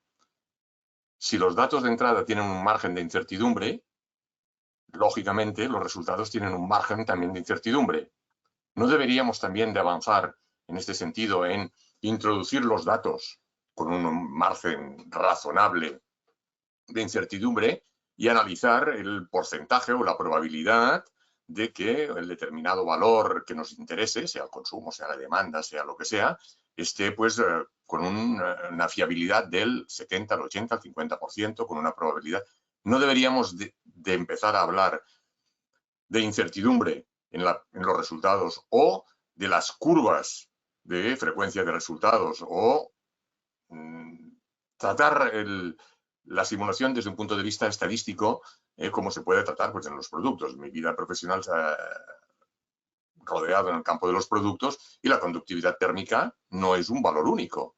Speaker 3: Si los datos de entrada tienen un margen de incertidumbre, lógicamente los resultados tienen un margen también de incertidumbre. ¿No deberíamos también de avanzar en este sentido en introducir los datos con un margen razonable de incertidumbre y analizar el porcentaje o la probabilidad de que el determinado valor que nos interese, sea el consumo, sea la demanda, sea lo que sea, esté pues con una fiabilidad del 70, al 80, al 50%, con una probabilidad? ¿No deberíamos de empezar a hablar de incertidumbre en los resultados, o de las curvas de frecuencia de resultados, o tratar la simulación desde un punto de vista estadístico, como se puede tratar pues, en los productos? Mi vida profesional se ha rodeado en el campo de los productos, y la conductividad térmica no es un valor único,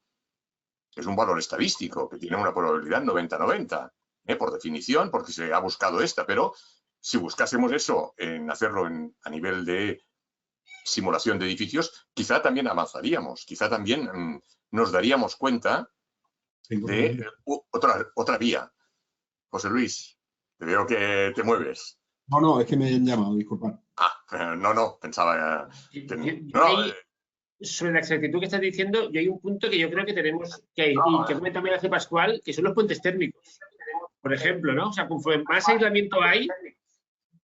Speaker 3: es un valor estadístico que tiene una probabilidad 90-90, por definición, porque se ha buscado esta. Pero si buscásemos eso, en hacerlo a nivel de simulación de edificios, quizá también avanzaríamos, quizá también nos daríamos cuenta de otra vía. José Luis, te veo que te mueves.
Speaker 6: No, es que me han llamado, disculpad.
Speaker 3: No, pensaba
Speaker 4: sobre la exactitud que estás diciendo, yo hay un punto que yo creo que tenemos que, y que comenta también hace Pascual, que son los puentes térmicos. Por ejemplo, ¿no? O sea, conforme más aislamiento hay,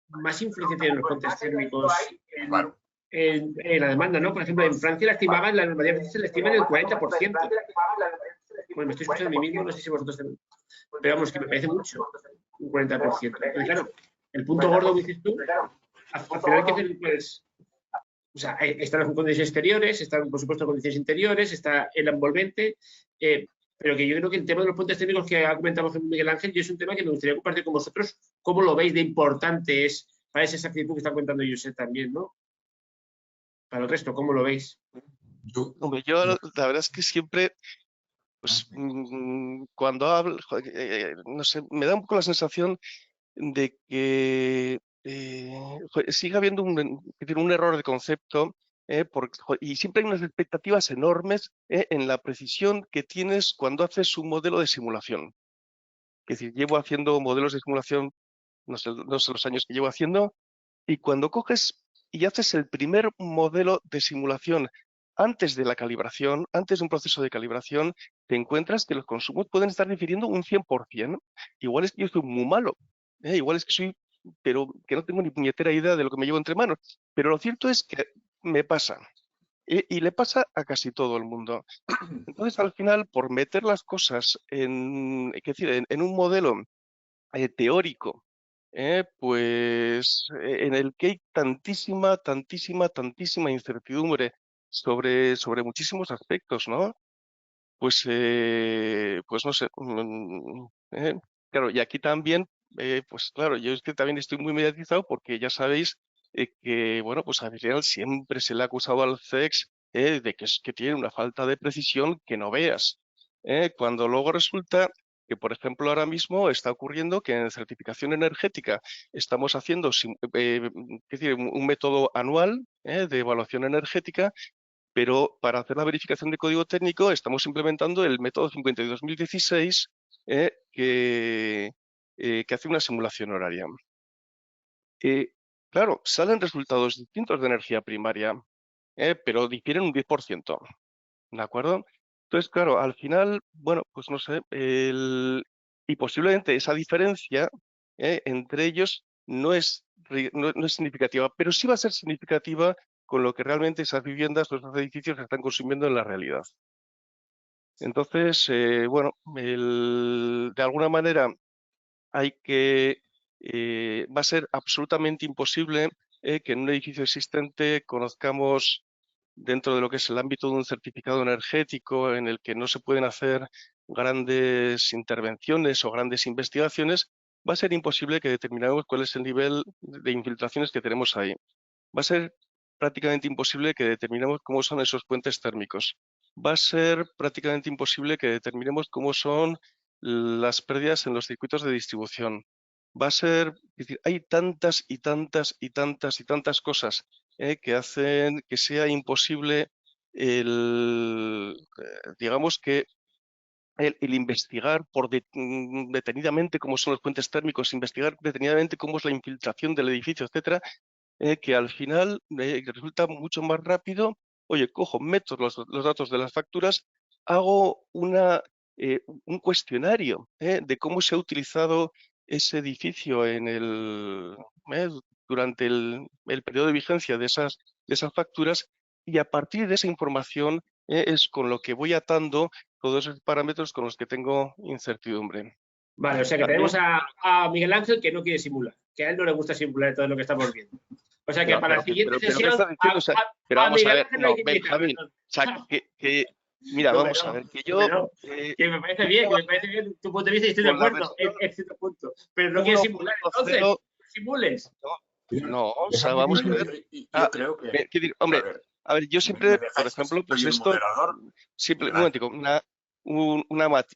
Speaker 4: más influencia tienen los puentes térmicos en la demanda, ¿no? Por ejemplo, en Francia la estimaban, la normativa se la estima en el 40%. Bueno, me estoy escuchando a mí mismo, no sé si vosotros también. Pero vamos, que me parece mucho, un 40%. Pero claro, el punto gordo que dices tú, al final hay que hacer, pues, o sea, están las condiciones exteriores, están, por supuesto, condiciones interiores, está el envolvente, pero que yo creo que el tema de los puentes térmicos que ha comentado Miguel Ángel, yo es un tema que me gustaría compartir con vosotros, cómo lo veis de importante es para esa exactitud que está comentando Josep también, ¿no? Para el resto, ¿cómo lo veis?
Speaker 7: Hombre, yo la verdad es que siempre, pues, cuando hablo, no sé, me da un poco la sensación de que sigue habiendo un error de concepto, y siempre hay unas expectativas enormes en la precisión que tienes cuando haces un modelo de simulación. Es decir, llevo haciendo modelos de simulación, no sé los años que llevo haciendo, y cuando coges y haces el primer modelo de simulación antes de la calibración, antes de un proceso de calibración, te encuentras que los consumos pueden estar difiriendo un 100%. Igual es que yo soy muy malo, igual es que soy, pero que no tengo ni puñetera idea de lo que me llevo entre manos. Pero lo cierto es que me pasa, y le pasa a casi todo el mundo. Entonces, al final, por meter las cosas en un modelo teórico, pues en el que hay tantísima incertidumbre sobre muchísimos aspectos, ¿no? Pues no sé. Claro, y aquí también, pues claro, yo es que también estoy muy mediatizado, porque ya sabéis que, bueno, pues al final siempre se le ha acusado al CEX de que tiene una falta de precisión que no veas, cuando luego resulta que, por ejemplo, ahora mismo está ocurriendo que en certificación energética estamos haciendo es decir, un método anual de evaluación energética, pero para hacer la verificación de código técnico estamos implementando el método 52.016 que hace una simulación horaria. Claro, salen resultados distintos de energía primaria, pero difieren un 10%, ¿de acuerdo? Entonces, claro, al final, bueno, pues no sé, y posiblemente esa diferencia entre ellos no es significativa, pero sí va a ser significativa con lo que realmente esas viviendas o esos edificios están consumiendo en la realidad. Entonces, bueno, de alguna manera hay que, va a ser absolutamente imposible que en un edificio existente conozcamos, dentro de lo que es el ámbito de un certificado energético en el que no se pueden hacer grandes intervenciones o grandes investigaciones, va a ser imposible que determinemos cuál es el nivel de infiltraciones que tenemos ahí. Va a ser prácticamente imposible que determinemos cómo son esos puentes térmicos. Va a ser prácticamente imposible que determinemos cómo son las pérdidas en los circuitos de distribución. Va a ser, es decir, hay tantas y tantas y tantas y tantas cosas que hacen que sea imposible digamos que el investigar detenidamente cómo son los puentes térmicos, investigar detenidamente cómo es la infiltración del edificio, etcétera, que al final resulta mucho más rápido. Oye, meto los datos de las facturas, hago un cuestionario de cómo se ha utilizado ese edificio durante el periodo de vigencia de esas facturas, y a partir de esa información es con lo que voy atando todos esos parámetros con los que tengo incertidumbre.
Speaker 4: Vale, o sea que tenemos a Miguel Ángel que no quiere simular, que a él no le gusta simular todo lo que estamos viendo. O sea que para la siguiente sesión...
Speaker 7: Pero vamos a ver, no, Benjamín, o sea, mira, vamos a ver, que yo...
Speaker 4: que me parece bien, tu punto de vista y estoy de acuerdo en cierto punto, pero no quieres simular, entonces, no simules.
Speaker 7: No, o sea, vamos a ver...
Speaker 3: Yo creo que...
Speaker 7: Hombre, a ver, yo siempre, por ejemplo, pues esto... Siempre, un momentico, un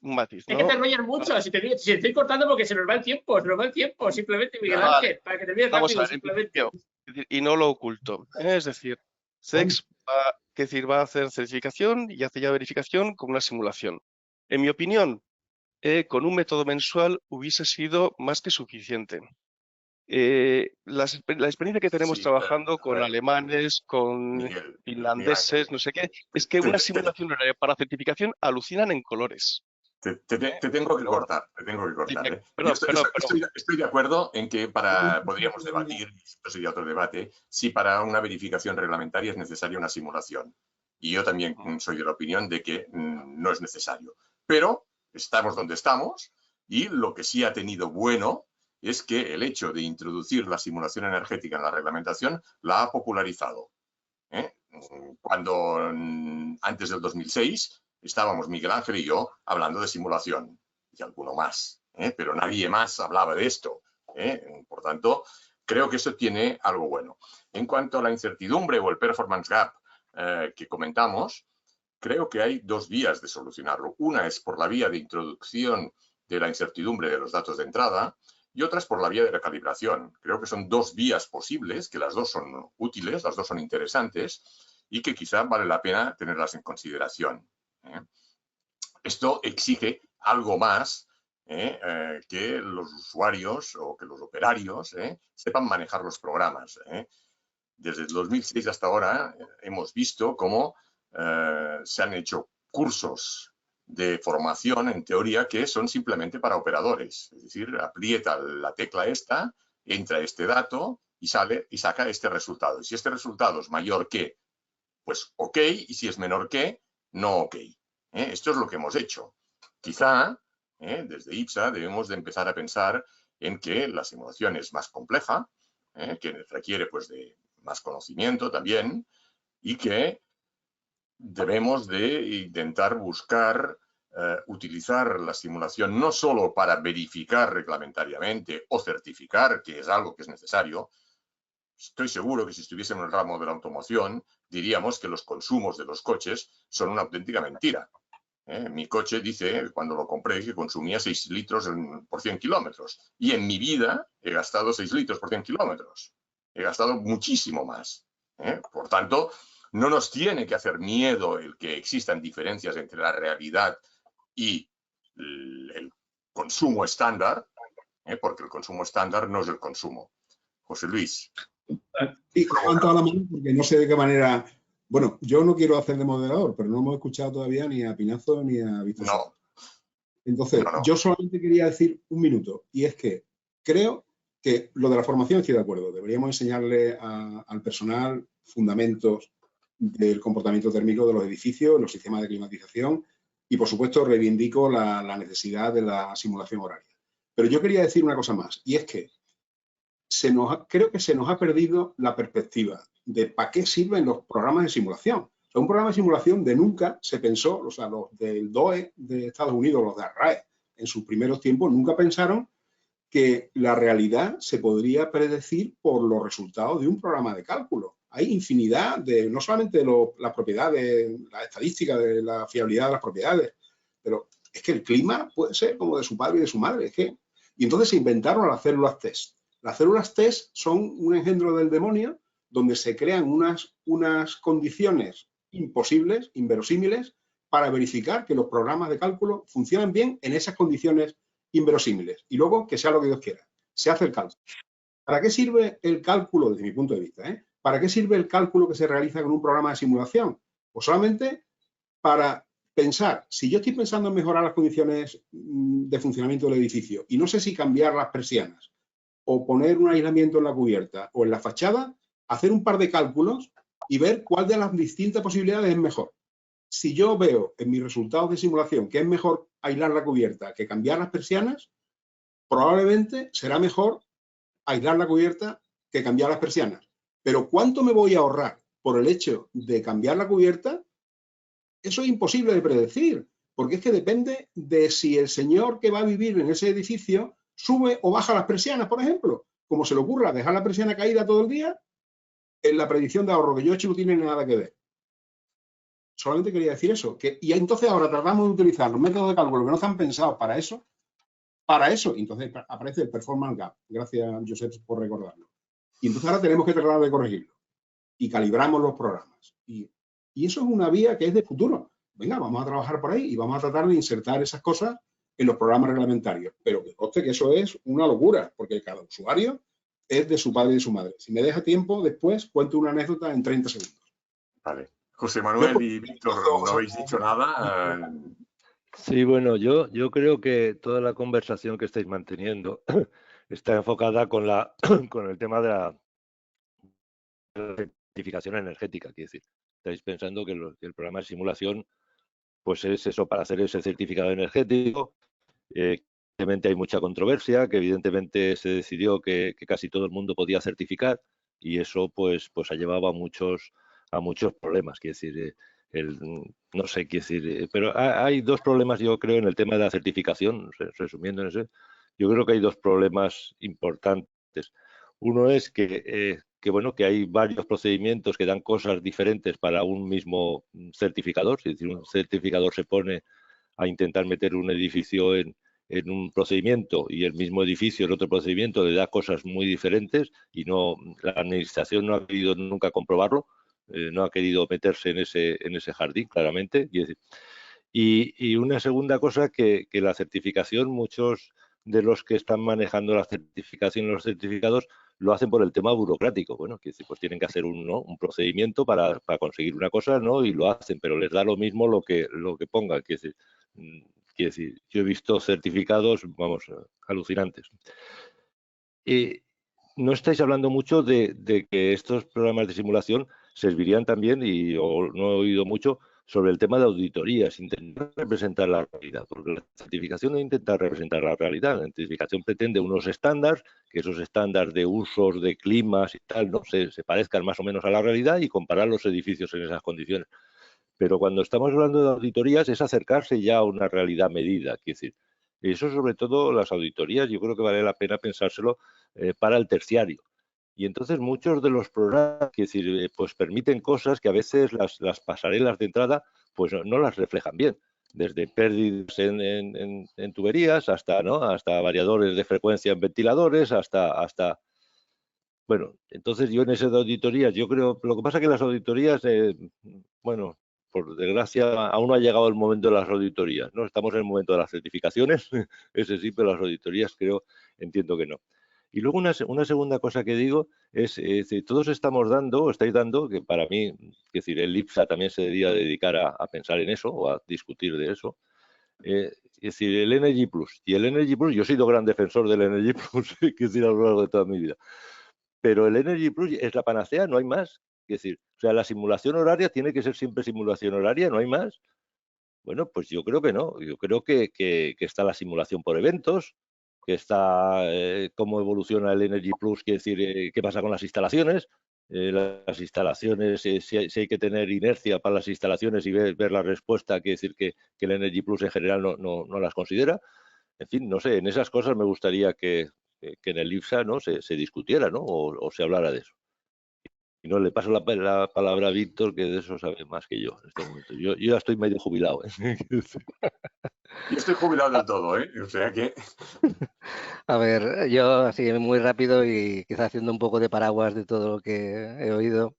Speaker 7: matiz, ¿no?
Speaker 4: Es que te enrollas mucho, si te estoy cortando porque se nos va el tiempo, simplemente, Miguel Ángel, para que te veas rápido, simplemente.
Speaker 7: Y no lo oculto. Es decir, CEX va a hacer certificación y hace ya verificación con una simulación. En mi opinión, con un método mensual hubiese sido más que suficiente. La experiencia que tenemos trabajando con alemanes, con finlandeses, no sé qué, es que una simulación horaria para certificación alucinan en colores.
Speaker 3: Te tengo que cortar, Estoy de acuerdo en que podríamos debatir, esto sería otro debate, si para una verificación reglamentaria es necesaria una simulación. Y yo también soy de la opinión de que no es necesario. Pero estamos donde estamos y lo que sí ha tenido bueno es que el hecho de introducir la simulación energética en la reglamentación la ha popularizado. Cuando antes del 2006 estábamos Miguel Ángel y yo hablando de simulación y alguno más, pero nadie más hablaba de esto. Por tanto, creo que eso tiene algo bueno. En cuanto a la incertidumbre o el performance gap que comentamos, creo que hay dos vías de solucionarlo. Una es por la vía de introducción de la incertidumbre de los datos de entrada y otra es por la vía de la calibración. Creo que son dos vías posibles, que las dos son útiles, las dos son interesantes y que quizá vale la pena tenerlas en consideración. Esto exige algo más que los usuarios o que los operarios sepan manejar los programas. Desde el 2006 hasta ahora hemos visto cómo se han hecho cursos de formación en teoría que son simplemente para operadores. Es decir, aprieta la tecla esta, entra este dato y sale y saca este resultado. Y si este resultado es mayor que, pues ok, y si es menor que, no ok. Esto es lo que hemos hecho. Quizá desde IPSA debemos de empezar a pensar en que la simulación es más compleja, que requiere pues de más conocimiento también y que debemos de intentar buscar utilizar la simulación no solo para verificar reglamentariamente o certificar, que es algo que es necesario. Estoy seguro que si estuviésemos en el ramo de la automoción diríamos que los consumos de los coches son una auténtica mentira. Mi coche dice, cuando lo compré, que consumía 6 litros por 100 kilómetros. Y en mi vida he gastado 6 litros por 100 kilómetros. He gastado muchísimo más. Por tanto, no nos tiene que hacer miedo el que existan diferencias entre la realidad y el consumo estándar, porque el consumo estándar no es el consumo. José Luis.
Speaker 6: Sí, levanto la mano porque no sé de qué manera. Bueno, yo no quiero hacer de moderador, pero no hemos escuchado todavía ni a Pinazo ni a Víctor.
Speaker 3: No.
Speaker 6: Entonces,
Speaker 3: No.
Speaker 6: yo solamente quería decir un minuto, y es que creo que lo de la formación estoy de acuerdo. Deberíamos enseñarle al personal fundamentos del comportamiento térmico de los edificios, los sistemas de climatización, y por supuesto reivindico la necesidad de la simulación horaria. Pero yo quería decir una cosa más, y es que creo que se nos ha perdido la perspectiva de para qué sirven los programas de simulación. O sea, un programa de simulación de nunca se pensó, o sea, los del DOE de Estados Unidos, los de ARRAE, en sus primeros tiempos nunca pensaron que la realidad se podría predecir por los resultados de un programa de cálculo. Hay infinidad de, no solamente de las propiedades, la estadística de la fiabilidad de las propiedades, pero es que el clima puede ser como de su padre y de su madre. Y entonces se inventaron las células test. Las células test son un engendro del demonio donde se crean unas condiciones imposibles, inverosímiles, para verificar que los programas de cálculo funcionan bien en esas condiciones inverosímiles. Y luego, que sea lo que Dios quiera, se hace el cálculo. ¿Para qué sirve el cálculo, desde mi punto de vista? ¿Para qué sirve el cálculo que se realiza con un programa de simulación? Pues solamente para pensar, si yo estoy pensando en mejorar las condiciones de funcionamiento del edificio y no sé si cambiar las persianas o poner un aislamiento en la cubierta o en la fachada, hacer un par de cálculos y ver cuál de las distintas posibilidades es mejor. Si yo veo en mis resultados de simulación que es mejor aislar la cubierta que cambiar las persianas, probablemente será mejor aislar la cubierta que cambiar las persianas. Pero ¿cuánto me voy a ahorrar por el hecho de cambiar la cubierta? Eso es imposible de predecir, porque es que depende de si el señor que va a vivir en ese edificio sube o baja las persianas, por ejemplo. Como se le ocurra dejar la persiana caída todo el día, en la predicción de ahorro que yo he hecho no tiene nada que ver. Solamente quería decir eso. Y entonces ahora tratamos de utilizar los métodos de cálculo que no están pensados para eso. Entonces aparece el performance gap. Gracias, Josep, por recordarlo. Y entonces ahora tenemos que tratar de corregirlo. Y calibramos los programas. Y eso es una vía que es de futuro. Venga, vamos a trabajar por ahí y vamos a tratar de insertar esas cosas en los programas reglamentarios. Pero que conste que eso es una locura, porque cada usuario es de su padre y de su madre. Si me deja tiempo, después cuento una anécdota en 30 segundos.
Speaker 3: Vale. José Manuel y Víctor, no habéis dicho nada.
Speaker 8: Sí, bueno, yo creo que toda la conversación que estáis manteniendo está enfocada con el tema de la certificación energética. Quiero decir, estáis pensando que el programa de simulación pues es eso, para hacer ese certificado energético. Evidentemente hay mucha controversia, que evidentemente se decidió que casi todo el mundo podía certificar y eso pues ha llevado a muchos problemas. Quiero decir, no sé, quiero decir, pero hay dos problemas, yo creo, en el tema de la certificación, resumiendo en eso. Yo creo que hay dos problemas importantes. Uno es que hay varios procedimientos que dan cosas diferentes para un mismo certificador. Es decir, un certificador se pone a intentar meter un edificio en un procedimiento y el mismo edificio en otro procedimiento le da cosas muy diferentes y la administración no ha querido nunca comprobarlo, no ha querido meterse en ese jardín, claramente. Y una segunda cosa, que la certificación, muchos de los que están manejando la certificación y los certificados lo hacen por el tema burocrático. Bueno, pues tienen que hacer un procedimiento para conseguir una cosa, ¿no? Y lo hacen, pero les da lo mismo lo que pongan. Quiero decir, yo he visto certificados, vamos, alucinantes. No estáis hablando mucho de que estos programas de simulación servirían también, o no he oído mucho, sobre el tema de auditorías, intentar representar la realidad, porque la certificación no intenta representar la realidad, la certificación pretende unos estándares, que esos estándares de usos, de climas y tal, ¿no? se parezcan más o menos a la realidad y comparar los edificios en esas condiciones. Pero cuando estamos hablando de auditorías es acercarse ya a una realidad medida, quiero decir, eso sobre todo las auditorías, yo creo que vale la pena pensárselo para el terciario. Y entonces muchos de los programas, pues permiten cosas que a veces las pasarelas de entrada pues no las reflejan bien. desde pérdidas en tuberías hasta, ¿no? hasta variadores de frecuencia en ventiladores, hasta... Bueno, entonces yo en esas auditorías, yo creo, lo que pasa es que las auditorías, bueno, por desgracia, aún no ha llegado el momento de las auditorías, ¿no? Estamos en el momento de las certificaciones, ese sí, pero las auditorías entiendo que no. Y luego una segunda cosa que digo es todos estamos dando, o estáis dando, que para mí, es decir, el IPSA también se debería dedicar a pensar en eso o a discutir de eso. Es decir, el Energy Plus. Y el Energy Plus, yo he sido gran defensor del Energy Plus, que decir, a lo largo de toda mi vida. Pero el Energy Plus es la panacea, no hay más. Es decir, o sea, la simulación horaria tiene que ser siempre simulación horaria, no hay más. Bueno, pues yo creo que no. Yo creo que está la simulación por eventos, que está cómo evoluciona el Energy Plus, quiere decir, qué pasa con las instalaciones. Las instalaciones, si hay que tener inercia para las instalaciones y ver la respuesta, quiere decir que el Energy Plus en general no las considera. En fin, no sé, en esas cosas me gustaría que en el IPSA, ¿no? se discutiera, ¿no? O se hablara de eso. Y no, le paso la palabra a Víctor, que de eso sabe más que yo en este momento. Yo ya estoy medio jubilado, ¿eh?
Speaker 3: Yo estoy jubilado del todo, ¿eh? O sea que...
Speaker 9: A ver, yo así muy rápido y quizá haciendo un poco de paraguas de todo lo que he oído.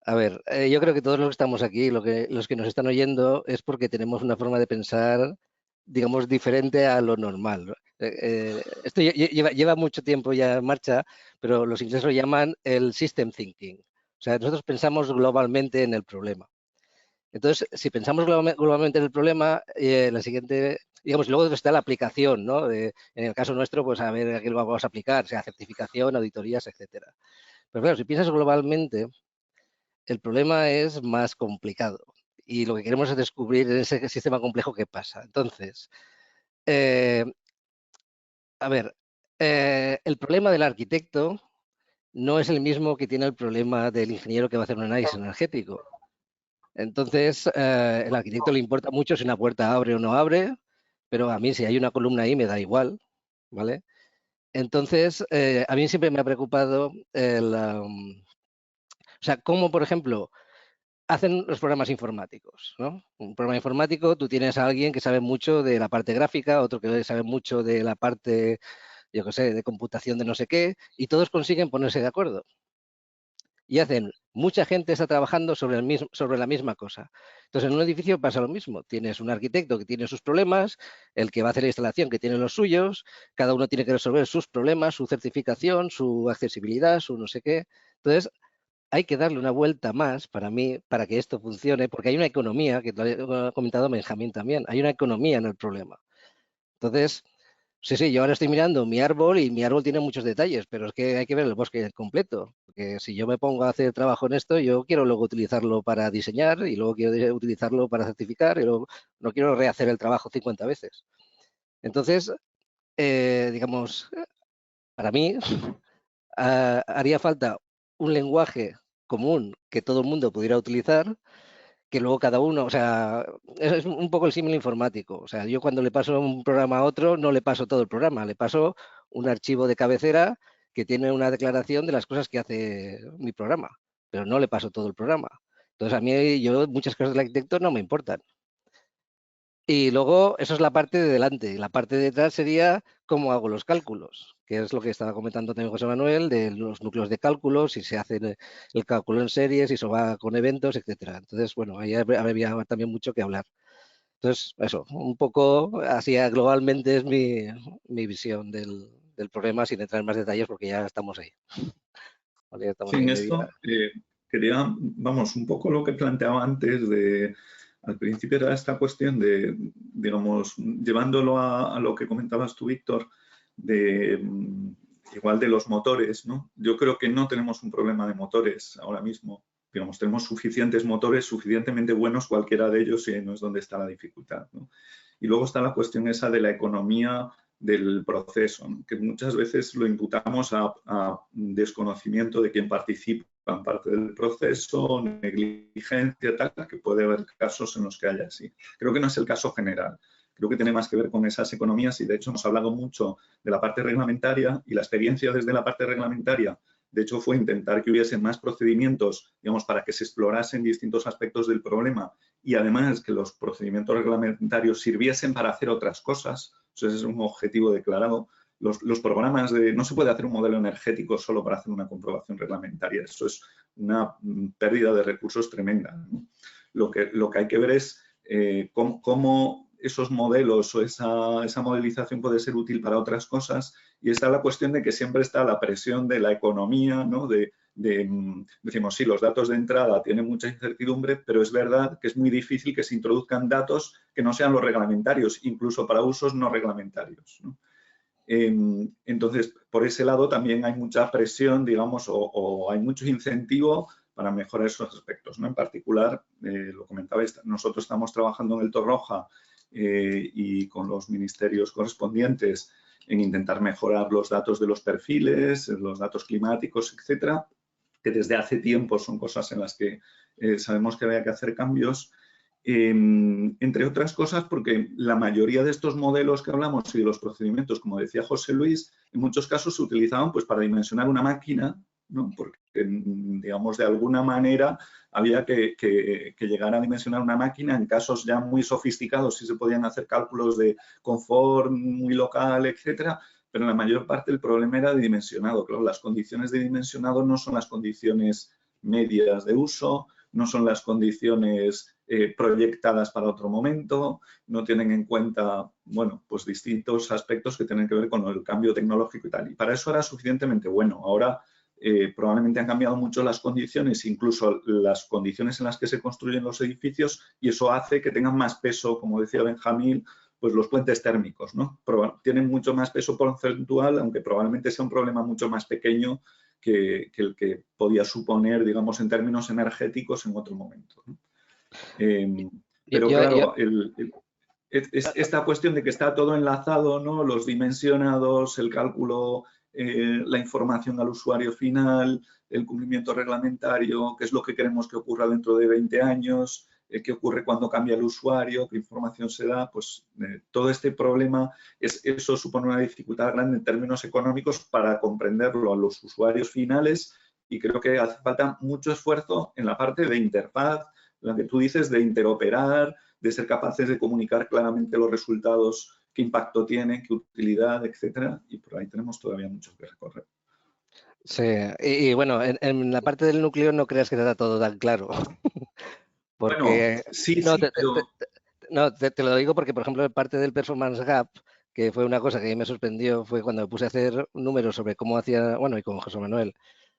Speaker 9: A ver, yo creo que todos los que estamos aquí, los que nos están oyendo, es porque tenemos una forma de pensar, digamos, diferente a lo normal. Esto lleva mucho tiempo ya en marcha, pero los ingleses lo llaman el system thinking. O sea, nosotros pensamos globalmente en el problema. Entonces, si pensamos globalmente en el problema, la siguiente, digamos, luego está la aplicación, ¿no? En el caso nuestro, pues a ver a qué lo vamos a aplicar, sea certificación, auditorías, etcétera. Pero claro, si piensas globalmente, el problema es más complicado y lo que queremos es descubrir en ese sistema complejo qué pasa. Entonces, a ver, el problema del arquitecto no es el mismo que tiene el problema del ingeniero que va a hacer un análisis energético. Entonces, el arquitecto le importa mucho si una puerta abre o no abre, pero a mí si hay una columna ahí me da igual, ¿vale? Entonces, a mí siempre me ha preocupado o sea, cómo, por ejemplo, hacen los programas informáticos, ¿no? Un programa informático, tú tienes a alguien que sabe mucho de la parte gráfica, otro que sabe mucho de la parte, yo qué sé, de computación de no sé qué, y todos consiguen ponerse de acuerdo. Y hacen, mucha gente está trabajando sobre la misma cosa. Entonces, en un edificio pasa lo mismo. Tienes un arquitecto que tiene sus problemas, el que va a hacer la instalación que tiene los suyos, cada uno tiene que resolver sus problemas, su certificación, su accesibilidad, su no sé qué. Entonces, hay que darle una vuelta más para mí, para que esto funcione, porque hay una economía, que lo ha comentado Benjamín también, hay una economía en el problema. Entonces, sí, yo ahora estoy mirando mi árbol y mi árbol tiene muchos detalles, pero es que hay que ver el bosque completo, porque si yo me pongo a hacer trabajo en esto, yo quiero luego utilizarlo para diseñar y luego quiero utilizarlo para certificar y luego no quiero rehacer el trabajo 50 veces. Entonces, digamos, para mí haría falta un lenguaje común que todo el mundo pudiera utilizar, que luego cada uno, o sea, es un poco el símil informático. O sea, yo cuando le paso un programa a otro, no le paso todo el programa, le paso un archivo de cabecera que tiene una declaración de las cosas que hace mi programa, pero no le paso todo el programa. Entonces, a mí, muchas cosas del arquitecto no me importan. Y luego, eso es la parte de delante. La parte de detrás sería cómo hago los cálculos, que es lo que estaba comentando también José Manuel, de los núcleos de cálculo, si se hace el cálculo en serie, si se va con eventos, etcétera. Entonces, bueno, ahí habría también mucho que hablar. Entonces, eso, un poco así globalmente es mi visión del problema, sin entrar en más detalles, porque ya estamos ahí. Vale, ya estamos
Speaker 5: Sí,
Speaker 9: ahí
Speaker 5: en esto quería, vamos, un poco lo que planteaba antes de... Al principio era esta cuestión de, digamos, llevándolo a lo que comentabas tú, Víctor, de igual de los motores, ¿no? Yo creo que no tenemos un problema de motores ahora mismo. Digamos, tenemos suficientes motores, suficientemente buenos, cualquiera de ellos, y no es donde está la dificultad, ¿no? Y luego está la cuestión esa de la economía del proceso, ¿no? Que muchas veces lo imputamos a desconocimiento de quien participa en parte del proceso, negligencia, tal, que puede haber casos en los que haya así. Creo que no es el caso general. Creo que tiene más que ver con esas economías y, de hecho, hemos hablado mucho de la parte reglamentaria y la experiencia desde la parte reglamentaria, de hecho, fue intentar que hubiesen más procedimientos, digamos, para que se explorasen distintos aspectos del problema y además que los procedimientos reglamentarios sirviesen para hacer otras cosas. Ese es un objetivo declarado. Los programas no se puede hacer un modelo energético solo para hacer una comprobación reglamentaria. Eso es una pérdida de recursos tremenda, ¿no? Lo que hay que ver es cómo esos modelos o esa modelización puede ser útil para otras cosas, y está la cuestión de que siempre está la presión de la economía, ¿no? Decimos, sí, los datos de entrada tienen mucha incertidumbre, pero es verdad que es muy difícil que se introduzcan datos que no sean los reglamentarios, incluso para usos no reglamentarios, ¿no? Entonces, por ese lado también hay mucha presión, digamos, o hay mucho incentivo para mejorar esos aspectos, ¿no? En particular, lo comentabais, nosotros estamos trabajando en el Torroja y con los ministerios correspondientes en intentar mejorar los datos de los perfiles, los datos climáticos, etcétera, que desde hace tiempo son cosas en las que sabemos que había que hacer cambios. Entre otras cosas porque la mayoría de estos modelos que hablamos y de los procedimientos, como decía José Luis, en muchos casos se utilizaban pues para dimensionar una máquina, ¿no? Porque, digamos, de alguna manera había que llegar a dimensionar una máquina. En casos ya muy sofisticados sí se podían hacer cálculos de confort muy local, etcétera, pero la mayor parte del problema era de dimensionado. Claro, las condiciones de dimensionado no son las condiciones medias de uso, no son las condiciones proyectadas para otro momento, no tienen en cuenta, bueno, pues distintos aspectos que tienen que ver con el cambio tecnológico y tal. Y para eso era suficientemente bueno. Ahora probablemente han cambiado mucho las condiciones, incluso las condiciones en las que se construyen los edificios, y eso hace que tengan más peso, como decía Benjamín, pues los puentes térmicos, ¿no? Tienen mucho más peso porcentual, aunque probablemente sea un problema mucho más pequeño que el que podía suponer, digamos, en términos energéticos en otro momento, ¿no? Pero claro, esta cuestión de que está todo enlazado, ¿no? Los dimensionados, el cálculo, la información al usuario final, el cumplimiento reglamentario, qué es lo que queremos que ocurra dentro de 20 años, qué ocurre cuando cambia el usuario, qué información se da, pues todo este problema, eso supone una dificultad grande en términos económicos para comprenderlo a los usuarios finales, y creo que hace falta mucho esfuerzo en la parte de interfaz, la que tú dices, de interoperar, de ser capaces de comunicar claramente los resultados, qué impacto tiene, qué utilidad, etcétera, y por ahí tenemos todavía mucho que recorrer.
Speaker 9: Sí, y bueno, en la parte del núcleo no creas que está todo tan claro. Porque,
Speaker 5: bueno, sí,
Speaker 9: no,
Speaker 5: sí, pero...
Speaker 9: te lo digo porque, por ejemplo, en parte del Performance Gap, que fue una cosa que me sorprendió, fue cuando me puse a hacer números sobre cómo hacía, bueno, y con José Manuel,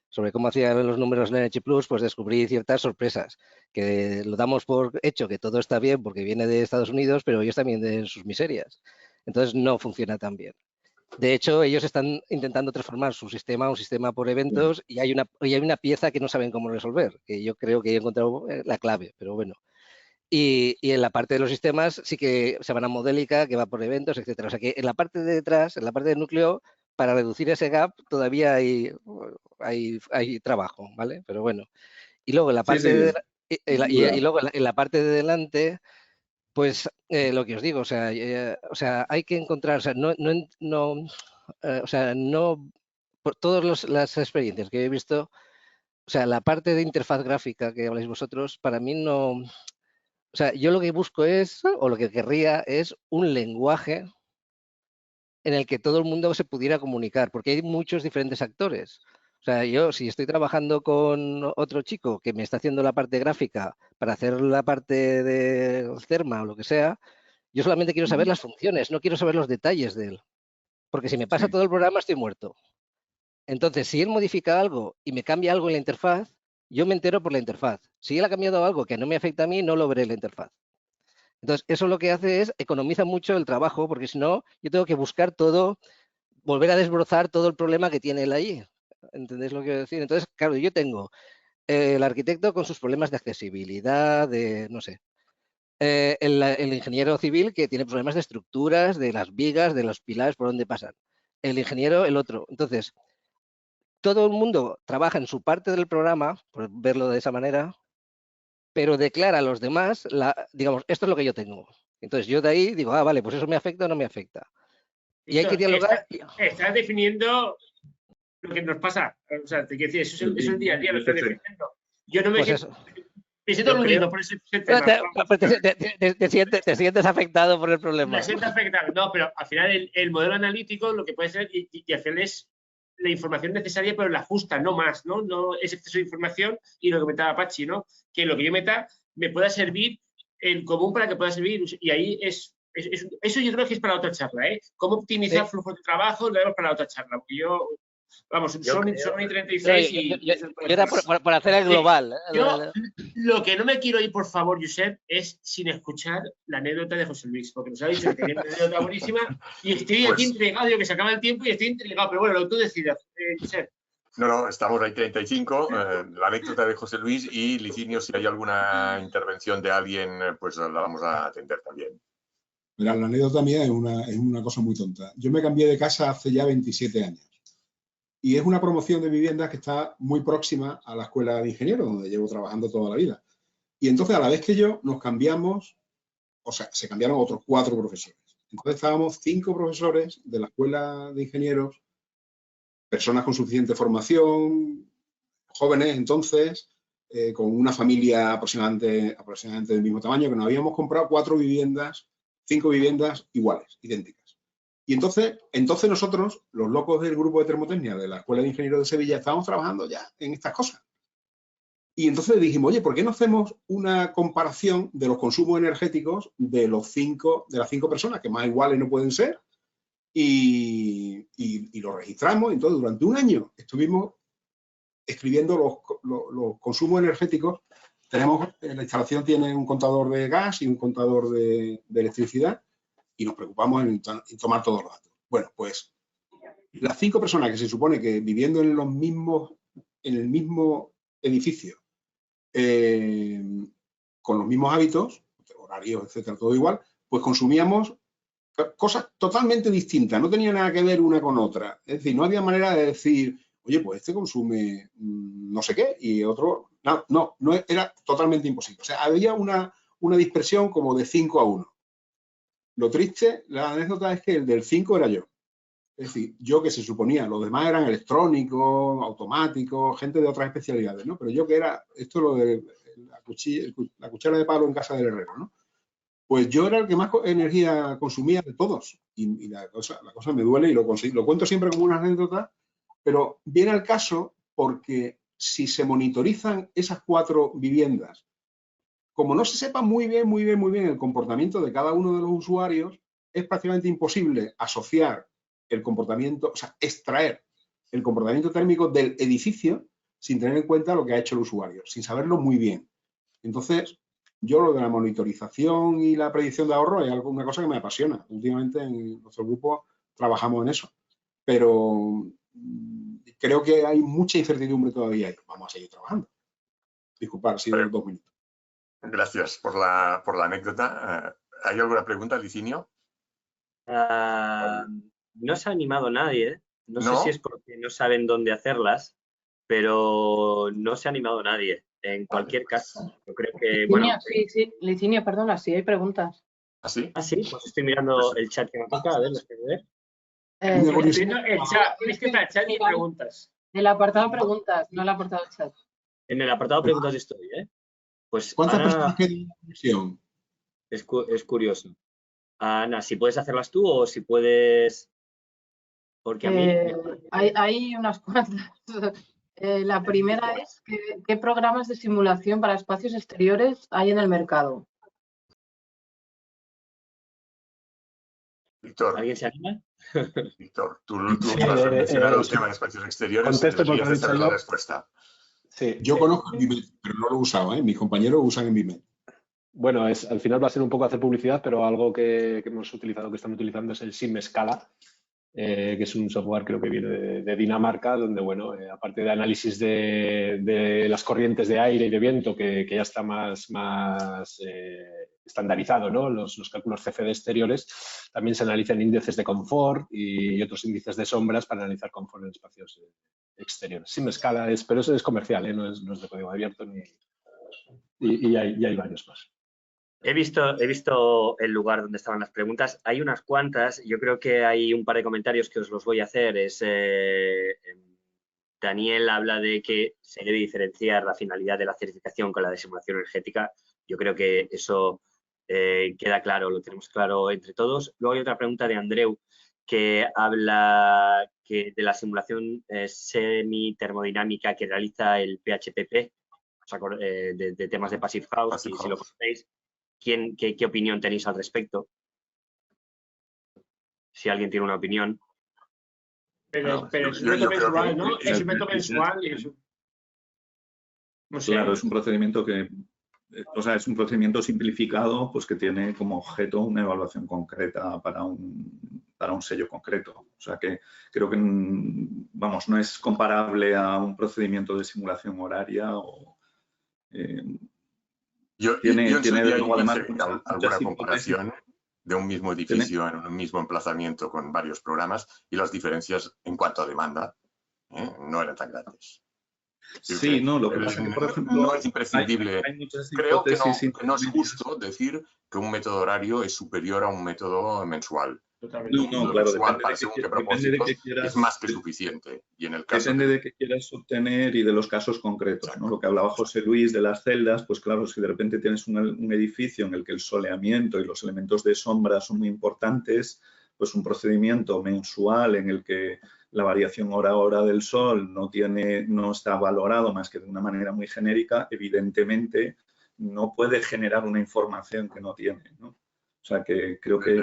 Speaker 9: sobre cómo hacían los números en Energy Plus, pues descubrí ciertas sorpresas, que lo damos por hecho que todo está bien porque viene de Estados Unidos, pero ellos también de sus miserias. Entonces no funciona tan bien. De hecho, ellos están intentando transformar su sistema a un sistema por eventos, y hay una pieza que no saben cómo resolver, que yo creo que he encontrado la clave, pero bueno. Y en la parte de los sistemas sí que se van a modélica, que va por eventos, etcétera. O sea que en la parte de detrás, en la parte del núcleo, para reducir ese gap todavía hay trabajo, ¿vale? Pero bueno. Y luego en la parte y luego en la parte de delante, pues lo que os digo, o sea, hay que encontrar, o sea, no por todas las experiencias que he visto, o sea, la parte de interfaz gráfica que habláis vosotros, para mí no, o sea, yo lo que busco es, o lo que querría es un lenguaje en el que todo el mundo se pudiera comunicar, porque hay muchos diferentes actores. O sea, yo si estoy trabajando con otro chico que me está haciendo la parte gráfica para hacer la parte de Cerma o lo que sea, yo solamente quiero saber las funciones, no quiero saber los detalles de él. Porque si me pasa todo el programa estoy muerto. Entonces, si él modifica algo y me cambia algo en la interfaz, yo me entero por la interfaz. Si él ha cambiado algo que no me afecta a mí, no lo veré en la interfaz. Entonces, eso lo que hace es economiza mucho el trabajo, porque si no, yo tengo que buscar todo, volver a desbrozar todo el problema que tiene él ahí. ¿Entendéis lo que quiero decir? Entonces, claro, yo tengo el arquitecto con sus problemas de accesibilidad, de, no sé, el ingeniero civil que tiene problemas de estructuras, de las vigas, de los pilares por donde pasan. El ingeniero, el otro. Entonces, todo el mundo trabaja en su parte del programa, por verlo de esa manera, pero declara a los demás, digamos, esto es lo que yo tengo. Entonces yo de ahí digo, ah, vale, pues eso me afecta o no me afecta. Y hay que dialogar.
Speaker 4: Estás definiendo lo que nos pasa. O sea, te quiero decir, eso es el día a día, lo estoy definiendo. Yo no me
Speaker 9: pues
Speaker 4: Me siento aludido por ese tema.
Speaker 9: Te sientes afectado por el problema.
Speaker 4: Me siento afectado. No, pero al final el modelo analítico lo que puede ser, y al final es la información necesaria, pero la justa, no más, ¿no? No es exceso de información y lo que comentaba Pachi, ¿no? Que lo que yo meta me pueda servir en común para que pueda servir. Y ahí eso yo creo que es para otra charla, ¿eh? Cómo optimizar flujos de trabajo, lo vemos para otra charla. Porque vamos, son y 36 y...
Speaker 9: Yo era por hacer el global.
Speaker 4: Yo, lo que no me quiero ir, por favor, Josep, es sin escuchar la anécdota de José Luis, porque nos ha dicho que tenía una anécdota buenísima y estoy aquí intrigado, digo que se acaba el tiempo y estoy intrigado, pero bueno, lo tú decidas, Josep.
Speaker 3: No, estamos ahí 35, la anécdota de José Luis y Licinio, si hay alguna intervención de alguien, pues la vamos a atender también.
Speaker 6: Mira, la anécdota mía es una cosa muy tonta. Yo me cambié de casa hace ya 27 años. Y es una promoción de viviendas que está muy próxima a la escuela de ingenieros, donde llevo trabajando toda la vida. Y entonces, a la vez que yo, nos cambiamos, o sea, se cambiaron otros 4 profesores. Entonces, estábamos 5 profesores de la escuela de ingenieros, personas con suficiente formación, jóvenes entonces, con una familia aproximadamente del mismo tamaño, que nos habíamos comprado 5 viviendas iguales, idénticas. Y entonces nosotros, los locos del grupo de termotecnia de la Escuela de Ingenieros de Sevilla, estábamos trabajando ya en estas cosas. Y entonces dijimos, oye, ¿por qué no hacemos una comparación de los consumos energéticos de las 5 personas, que más iguales no pueden ser? Y lo registramos. Entonces, durante un año estuvimos escribiendo los consumos energéticos. La instalación tiene un contador de gas y un contador de electricidad. Y nos preocupamos en tomar todos los datos. Bueno, pues las 5 personas que se supone que viviendo en el mismo edificio, con los mismos hábitos, horarios, etcétera, todo igual, pues consumíamos cosas totalmente distintas, no tenía nada que ver una con otra. Es decir, no había manera de decir, oye, pues este consume no sé qué y otro... No, era totalmente imposible. O sea, había una dispersión como de 5-1. Lo triste, la anécdota es que el del 5 era yo. Es decir, yo que se suponía, los demás eran electrónicos, automáticos, gente de otras especialidades, ¿no? Pero yo que era, lo de la cuchara de palo en casa del herrero, ¿no? Pues yo era el que más energía consumía de todos. Y la cosa me duele y lo cuento siempre como una anécdota, pero viene al caso porque si se monitorizan esas 4 viviendas, como no se sepa muy bien el comportamiento de cada uno de los usuarios, es prácticamente imposible asociar el comportamiento, o sea, extraer el comportamiento térmico del edificio sin tener en cuenta lo que ha hecho el usuario, sin saberlo muy bien. Entonces, yo lo de la monitorización y la predicción de ahorro es una cosa que me apasiona. Últimamente en nuestro grupo trabajamos en eso, pero creo que hay mucha incertidumbre todavía y vamos a seguir trabajando. Disculpad, ha sido 2 minutos.
Speaker 3: Gracias por la anécdota. ¿Hay alguna pregunta, Licinio?
Speaker 1: No se ha animado nadie. No sé si es porque no saben dónde hacerlas, pero no se ha animado nadie. En cualquier caso, yo creo que...
Speaker 10: Licinio,
Speaker 1: bueno,
Speaker 10: sí, Licinio, perdona, sí hay preguntas.
Speaker 3: ¿Ah, sí?
Speaker 1: Ah, sí, pues estoy mirando el chat que me toca, a ver, las que ver.
Speaker 4: Estoy viendo el chat, es que está el chat y preguntas.
Speaker 10: El apartado preguntas, no el apartado chat.
Speaker 1: En el apartado preguntas estoy, ¿eh? Pues
Speaker 6: ¿cuántas
Speaker 1: Ana,
Speaker 6: personas quedan en la comisión?
Speaker 1: es curioso. Ana, si puedes hacerlas tú o si puedes... Porque a mí...
Speaker 10: Hay unas cuantas. La primera es ¿qué programas de simulación para espacios exteriores hay en el mercado?
Speaker 3: Víctor.
Speaker 1: ¿Alguien se anima?
Speaker 3: Víctor, tú has mencionado el tema de espacios exteriores.
Speaker 2: Contesto porque
Speaker 3: deberías saber la respuesta.
Speaker 2: Sí.
Speaker 6: Yo conozco Envimed, pero no lo he usado, ¿eh? Mis compañeros usan Envimed.
Speaker 2: Bueno, al final va a ser un poco hacer publicidad, pero algo que hemos utilizado, que están utilizando es el SimScala, que es un software creo que viene de Dinamarca, donde, bueno, aparte de análisis de las corrientes de aire y de viento, que ya está más estandarizado, ¿no? Los cálculos CFD exteriores, también se analizan índices de confort y otros índices de sombras para analizar confort en espacios exteriores. SimScala pero eso es comercial, no es de código abierto y hay varios más.
Speaker 1: He visto el lugar donde estaban las preguntas. Hay unas cuantas. Yo creo que hay un par de comentarios que os los voy a hacer. Es Daniel habla de que se debe diferenciar la finalidad de la certificación con la de simulación energética. Yo creo que eso queda claro, lo tenemos claro entre todos. Luego hay otra pregunta de Andreu que habla de la simulación semi-termodinámica que realiza el PHPP, de temas de Passive House, si lo conocéis. ¿Qué opinión tenéis al respecto? Si alguien tiene una opinión.
Speaker 4: Pero es un método mensual, ¿no? Es un método mensual y eso. No sé.
Speaker 5: Claro, es un procedimiento que, o sea, es un procedimiento simplificado, pues que tiene como objeto una evaluación concreta para un sello concreto. O sea que creo que, vamos, no es comparable a un procedimiento de simulación horaria o
Speaker 3: tiene luego además alguna comparación de un mismo edificio en un mismo emplazamiento con varios programas y las diferencias en cuanto a demanda no eran tan grandes.
Speaker 5: Sí, no, lo que pasa es que, por ejemplo,
Speaker 3: no es imprescindible. Creo que no es justo decir que un método horario es superior a un método mensual.
Speaker 5: No, claro,
Speaker 3: depende de es más que suficiente. Y en el caso
Speaker 5: depende de qué quieras obtener y de los casos concretos, ¿no? Lo que hablaba José Luis de las celdas, pues claro, si de repente tienes un edificio en el que el soleamiento y los elementos de sombra son muy importantes, pues un procedimiento mensual en el que la variación hora a hora del sol no está valorado más que de una manera muy genérica, evidentemente no puede generar una información que no tiene, ¿no? O sea que creo que...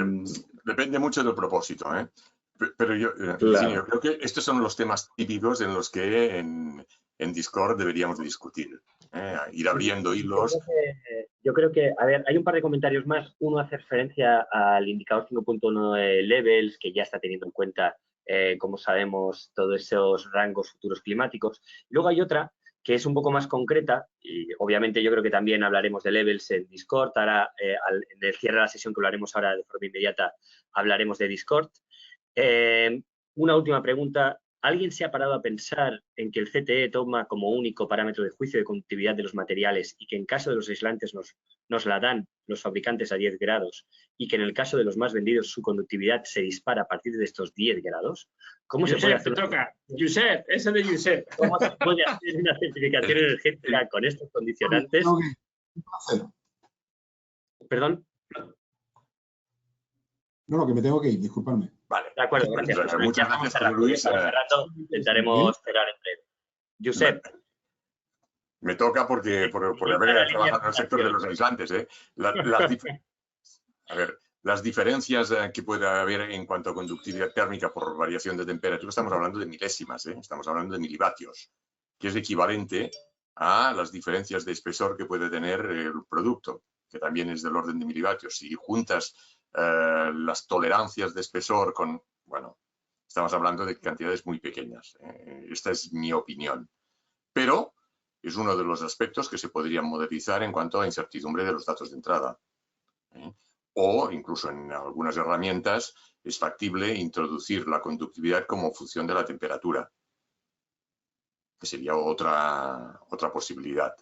Speaker 3: Depende mucho del propósito, ¿eh? Pero yo creo que estos son los temas típicos en los que en Discord deberíamos de discutir. Ir abriendo hilos.
Speaker 1: Yo creo que, a ver, hay un par de comentarios más. Uno hace referencia al indicador 5.1 de Levels, que ya está teniendo en cuenta, como sabemos, todos esos rangos futuros climáticos. Luego hay otra que es un poco más concreta, y obviamente yo creo que también hablaremos de Levels en Discord. Ahora, en el cierre de la sesión que lo haremos ahora de forma inmediata, hablaremos de Discord. Una última pregunta. ¿Alguien se ha parado a pensar en que el CTE toma como único parámetro de juicio de conductividad de los materiales y que en caso de los aislantes nos la dan los fabricantes a 10 grados y que en el caso de los más vendidos su conductividad se dispara a partir de estos 10 grados? ¿Cómo se puede hacer?
Speaker 4: Te toca. Josep, ese de Josep.
Speaker 1: ¿Cómo se puede hacer una certificación energética con estos condicionantes? ¿Perdón?
Speaker 6: No, que me tengo que ir, disculpadme.
Speaker 3: Vale.
Speaker 1: De acuerdo, gracias.
Speaker 3: Muchas gracias, Luis.
Speaker 1: Intentaremos cerrar en breve. Josep.
Speaker 3: Me toca por haber trabajado en el sector de los aislantes. Las diferencias que puede haber en cuanto a conductividad térmica por variación de temperatura, estamos hablando de milésimas, estamos hablando de milivatios, que es equivalente a las diferencias de espesor que puede tener el producto, que también es del orden de milivatios. Si juntas las tolerancias de espesor con, bueno, estamos hablando de cantidades muy pequeñas. Esta es mi opinión. Pero es uno de los aspectos que se podrían modelizar en cuanto a incertidumbre de los datos de entrada. O incluso en algunas herramientas es factible introducir la conductividad como función de la temperatura, que sería otra posibilidad.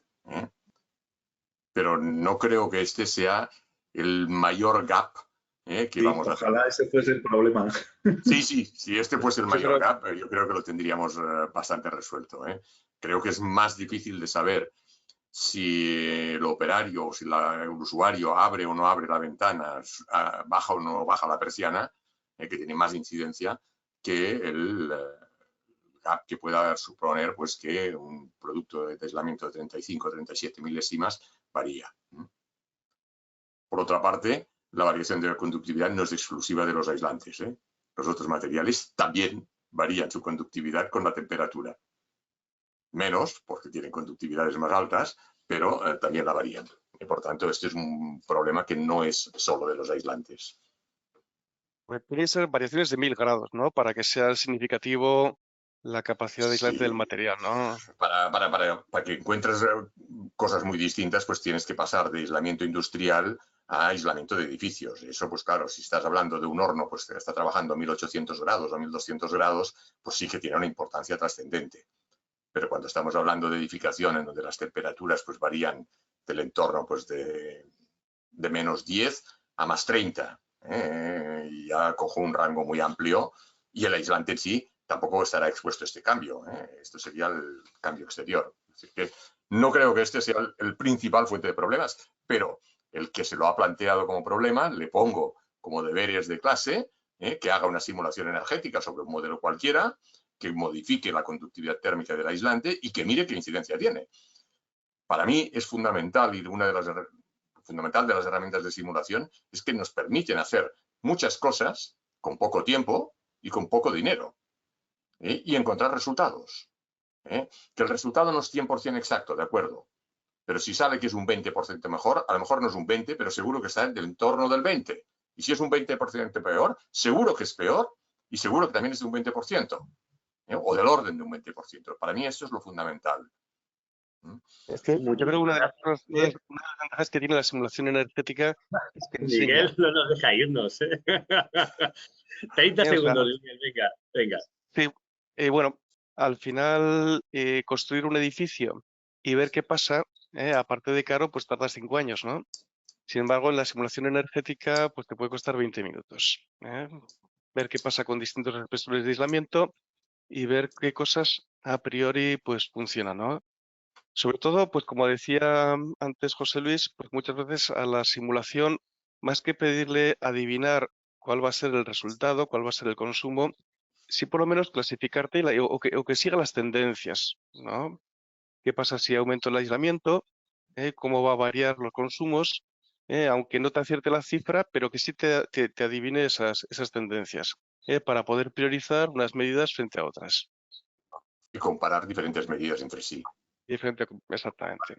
Speaker 3: Pero no creo que este sea el mayor gap que vamos a hacer.
Speaker 5: Ojalá ese fuese el problema.
Speaker 3: Sí, si este fuese el mayor gap, yo creo que lo tendríamos bastante resuelto. Creo que es más difícil de saber si el operario o si el usuario abre o no abre la ventana, baja o no baja la persiana, que tiene más incidencia que el gap que pueda suponer pues, que un producto de aislamiento de 35 o 37 milésimas varía. Por otra parte, la variación de la conductividad no es exclusiva de los aislantes. Los otros materiales también varían su conductividad con la temperatura. Menos, porque tienen conductividades más altas, pero también la varían. Y por tanto, este es un problema que no es solo de los aislantes.
Speaker 7: Pues tienen que ser variaciones de 1000 grados, ¿no? Para que sea significativo la capacidad de aislante del material, ¿no?
Speaker 3: Para que encuentres cosas muy distintas, pues tienes que pasar de aislamiento industrial a aislamiento de edificios. Eso, pues claro, si estás hablando de un horno pues que está trabajando a 1800 grados o 1200 grados, pues sí que tiene una importancia trascendente. Pero cuando estamos hablando de edificación en donde las temperaturas pues varían del entorno pues de menos 10 a más 30, y ya cojo un rango muy amplio y el aislante en sí tampoco estará expuesto a este cambio. Esto sería el cambio exterior. Así que no creo que este sea el principal fuente de problemas, pero el que se lo ha planteado como problema, le pongo como deberes de clase, que haga una simulación energética sobre un modelo cualquiera, que modifique la conductividad térmica del aislante y que mire qué incidencia tiene. Para mí es fundamental, y una de las herramientas de simulación es que nos permiten hacer muchas cosas con poco tiempo y con poco dinero, y encontrar resultados. Que el resultado no es 100% exacto, de acuerdo, pero si sale que es un 20% mejor, a lo mejor no es un 20%, pero seguro que está en el entorno del 20%. Y si es un 20% peor, seguro que es peor y seguro que también es de un 20%, o del orden de un 20%. Para mí esto es lo fundamental.
Speaker 7: Es que yo creo que una de las ventajas que tiene la simulación energética es que enseña.
Speaker 1: Miguel, no nos deja irnos. 30 segundos, Miguel, venga.
Speaker 7: Sí, bueno, al final construir un edificio y ver qué pasa, aparte de caro, pues tarda 5 años, ¿no? Sin embargo, en la simulación energética, pues te puede costar 20 minutos. Ver qué pasa con distintos espesores de aislamiento y ver qué cosas a priori pues funcionan, ¿no? Sobre todo, pues como decía antes José Luis, pues muchas veces a la simulación, más que pedirle adivinar cuál va a ser el resultado, cuál va a ser el consumo, sí por lo menos clasificarte o que siga las tendencias, ¿no? ¿Qué pasa si aumento el aislamiento? ¿Cómo va a variar los consumos? Aunque no te acierte la cifra, pero que sí te adivine esas tendencias, para poder priorizar unas medidas frente a otras.
Speaker 3: Y comparar diferentes medidas entre sí.
Speaker 7: Exactamente.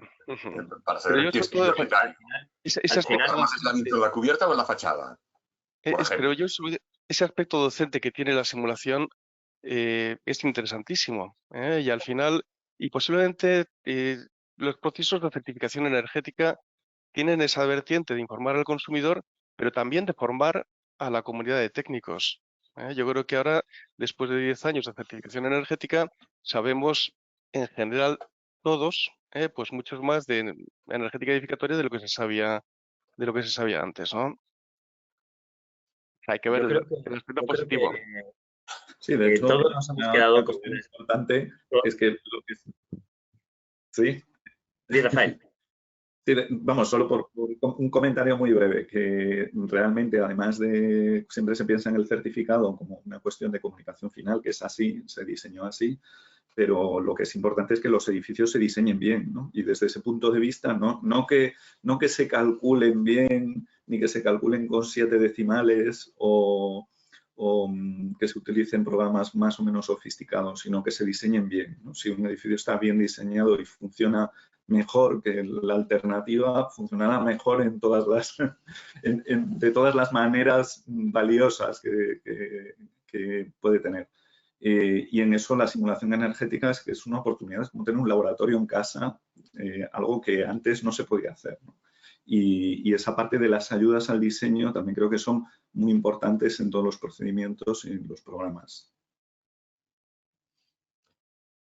Speaker 3: Para saber qué es prioritario.
Speaker 7: Ese aspecto
Speaker 3: ¿Más aislamiento en la cubierta o en la fachada?
Speaker 7: Pero ese aspecto docente que tiene la simulación es interesantísimo. Y al final, y posiblemente los procesos de certificación energética tienen esa vertiente de informar al consumidor, pero también de formar a la comunidad de técnicos. Yo creo que ahora, después de 10 años de certificación energética, sabemos en general todos, pues muchos más de energética edificatoria de lo que se sabía antes, ¿no? Hay que ver el aspecto positivo.
Speaker 5: Sí, de hecho,
Speaker 1: todos nos hemos quedado con
Speaker 5: una importante es que lo que... Sí.
Speaker 1: Sí, Rafael.
Speaker 5: Sí, vamos, solo por un comentario muy breve, que realmente además de, siempre se piensa en el certificado como una cuestión de comunicación final, que es así, se diseñó así, pero lo que es importante es que los edificios se diseñen bien, ¿no? Y desde ese punto de vista, no que se calculen bien, ni que se calculen con 7 decimales o que se utilicen programas más o menos sofisticados, sino que se diseñen bien, ¿no? Si un edificio está bien diseñado y funciona mejor que la alternativa, funcionará mejor en todas las, de todas las maneras valiosas que puede tener. Y en eso la simulación energética es una oportunidad, es como tener un laboratorio en casa, algo que antes no se podía hacer, ¿no? Y esa parte de las ayudas al diseño también creo que son muy importantes en todos los procedimientos y en los programas.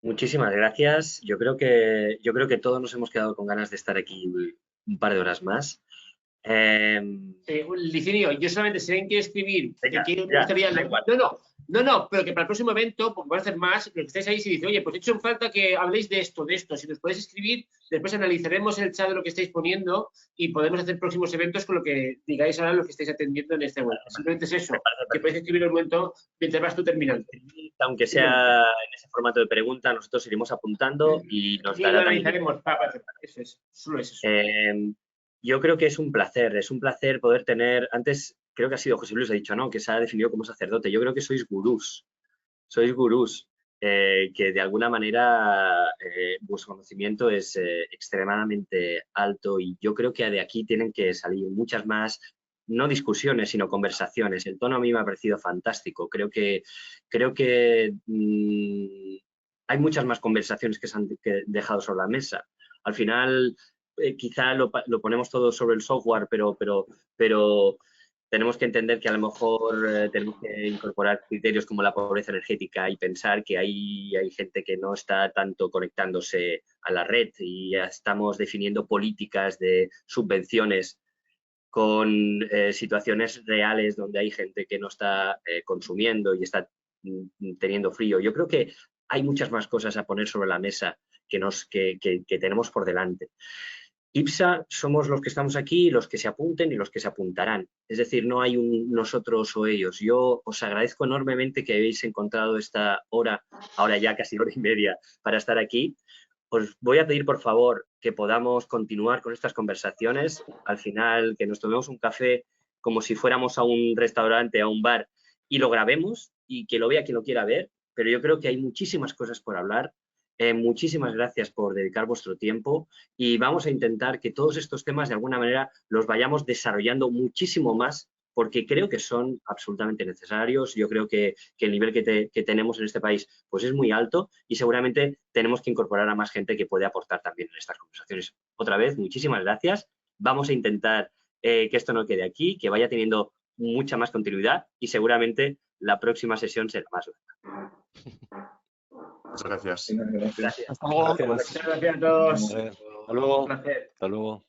Speaker 1: Muchísimas gracias. Yo creo que todos nos hemos quedado con ganas de estar aquí un par de horas más.
Speaker 4: Licinio, yo solamente si alguien quiere escribir,
Speaker 1: Venga,
Speaker 4: que
Speaker 1: ya,
Speaker 4: gustaría...
Speaker 1: da igual.
Speaker 4: No, pero que para el próximo evento, pues voy a hacer más, lo que estáis ahí, si dice, oye, pues he hecho en falta que habléis de esto, si nos podéis escribir, después analizaremos el chat de lo que estáis poniendo y podemos hacer próximos eventos con lo que digáis ahora, lo que estáis atendiendo en este momento. Simplemente es eso, que podéis escribir un momento mientras vas tú terminando.
Speaker 1: Aunque sea en ese formato de pregunta, nosotros iremos apuntando y nos dará
Speaker 4: lo analizaremos. Eso es, solo eso.
Speaker 1: Yo creo que es un placer poder tener, antes creo que ha sido José Luis, ha dicho, ¿no?, que se ha definido como sacerdote. Yo creo que sois gurús, que de alguna manera vuestro conocimiento es extremadamente alto y yo creo que de aquí tienen que salir muchas más, no discusiones, sino conversaciones. El tono a mí me ha parecido fantástico. Creo que hay muchas más conversaciones que se han dejado sobre la mesa. Al final, quizá lo ponemos todo sobre el software, pero tenemos que entender que a lo mejor tenemos que incorporar criterios como la pobreza energética y pensar que hay gente que no está tanto conectándose a la red y ya estamos definiendo políticas de subvenciones con situaciones reales donde hay gente que no está consumiendo y está teniendo frío. Yo creo que hay muchas más cosas a poner sobre la mesa que tenemos por delante. IPSA somos los que estamos aquí, los que se apunten y los que se apuntarán. Es decir, no hay un nosotros o ellos. Yo os agradezco enormemente que habéis encontrado esta hora, ahora ya casi hora y media, para estar aquí. Os voy a pedir, por favor, que podamos continuar con estas conversaciones. Al final, que nos tomemos un café como si fuéramos a un restaurante, a un bar, y lo grabemos y que lo vea quien lo quiera ver. Pero yo creo que hay muchísimas cosas por hablar. Muchísimas gracias por dedicar vuestro tiempo y vamos a intentar que todos estos temas de alguna manera los vayamos desarrollando muchísimo más porque creo que son absolutamente necesarios. Yo creo que el nivel que tenemos en este país pues es muy alto y seguramente tenemos que incorporar a más gente que puede aportar también en estas conversaciones. Otra vez, muchísimas gracias. Vamos a intentar que esto no quede aquí, que vaya teniendo mucha más continuidad y seguramente la próxima sesión será más larga.
Speaker 3: Muchas gracias.
Speaker 5: Gracias.
Speaker 4: Hasta luego.
Speaker 8: Gracias.
Speaker 4: Muchas gracias a todos.
Speaker 8: Hasta luego.
Speaker 4: Un placer.
Speaker 8: Hasta luego.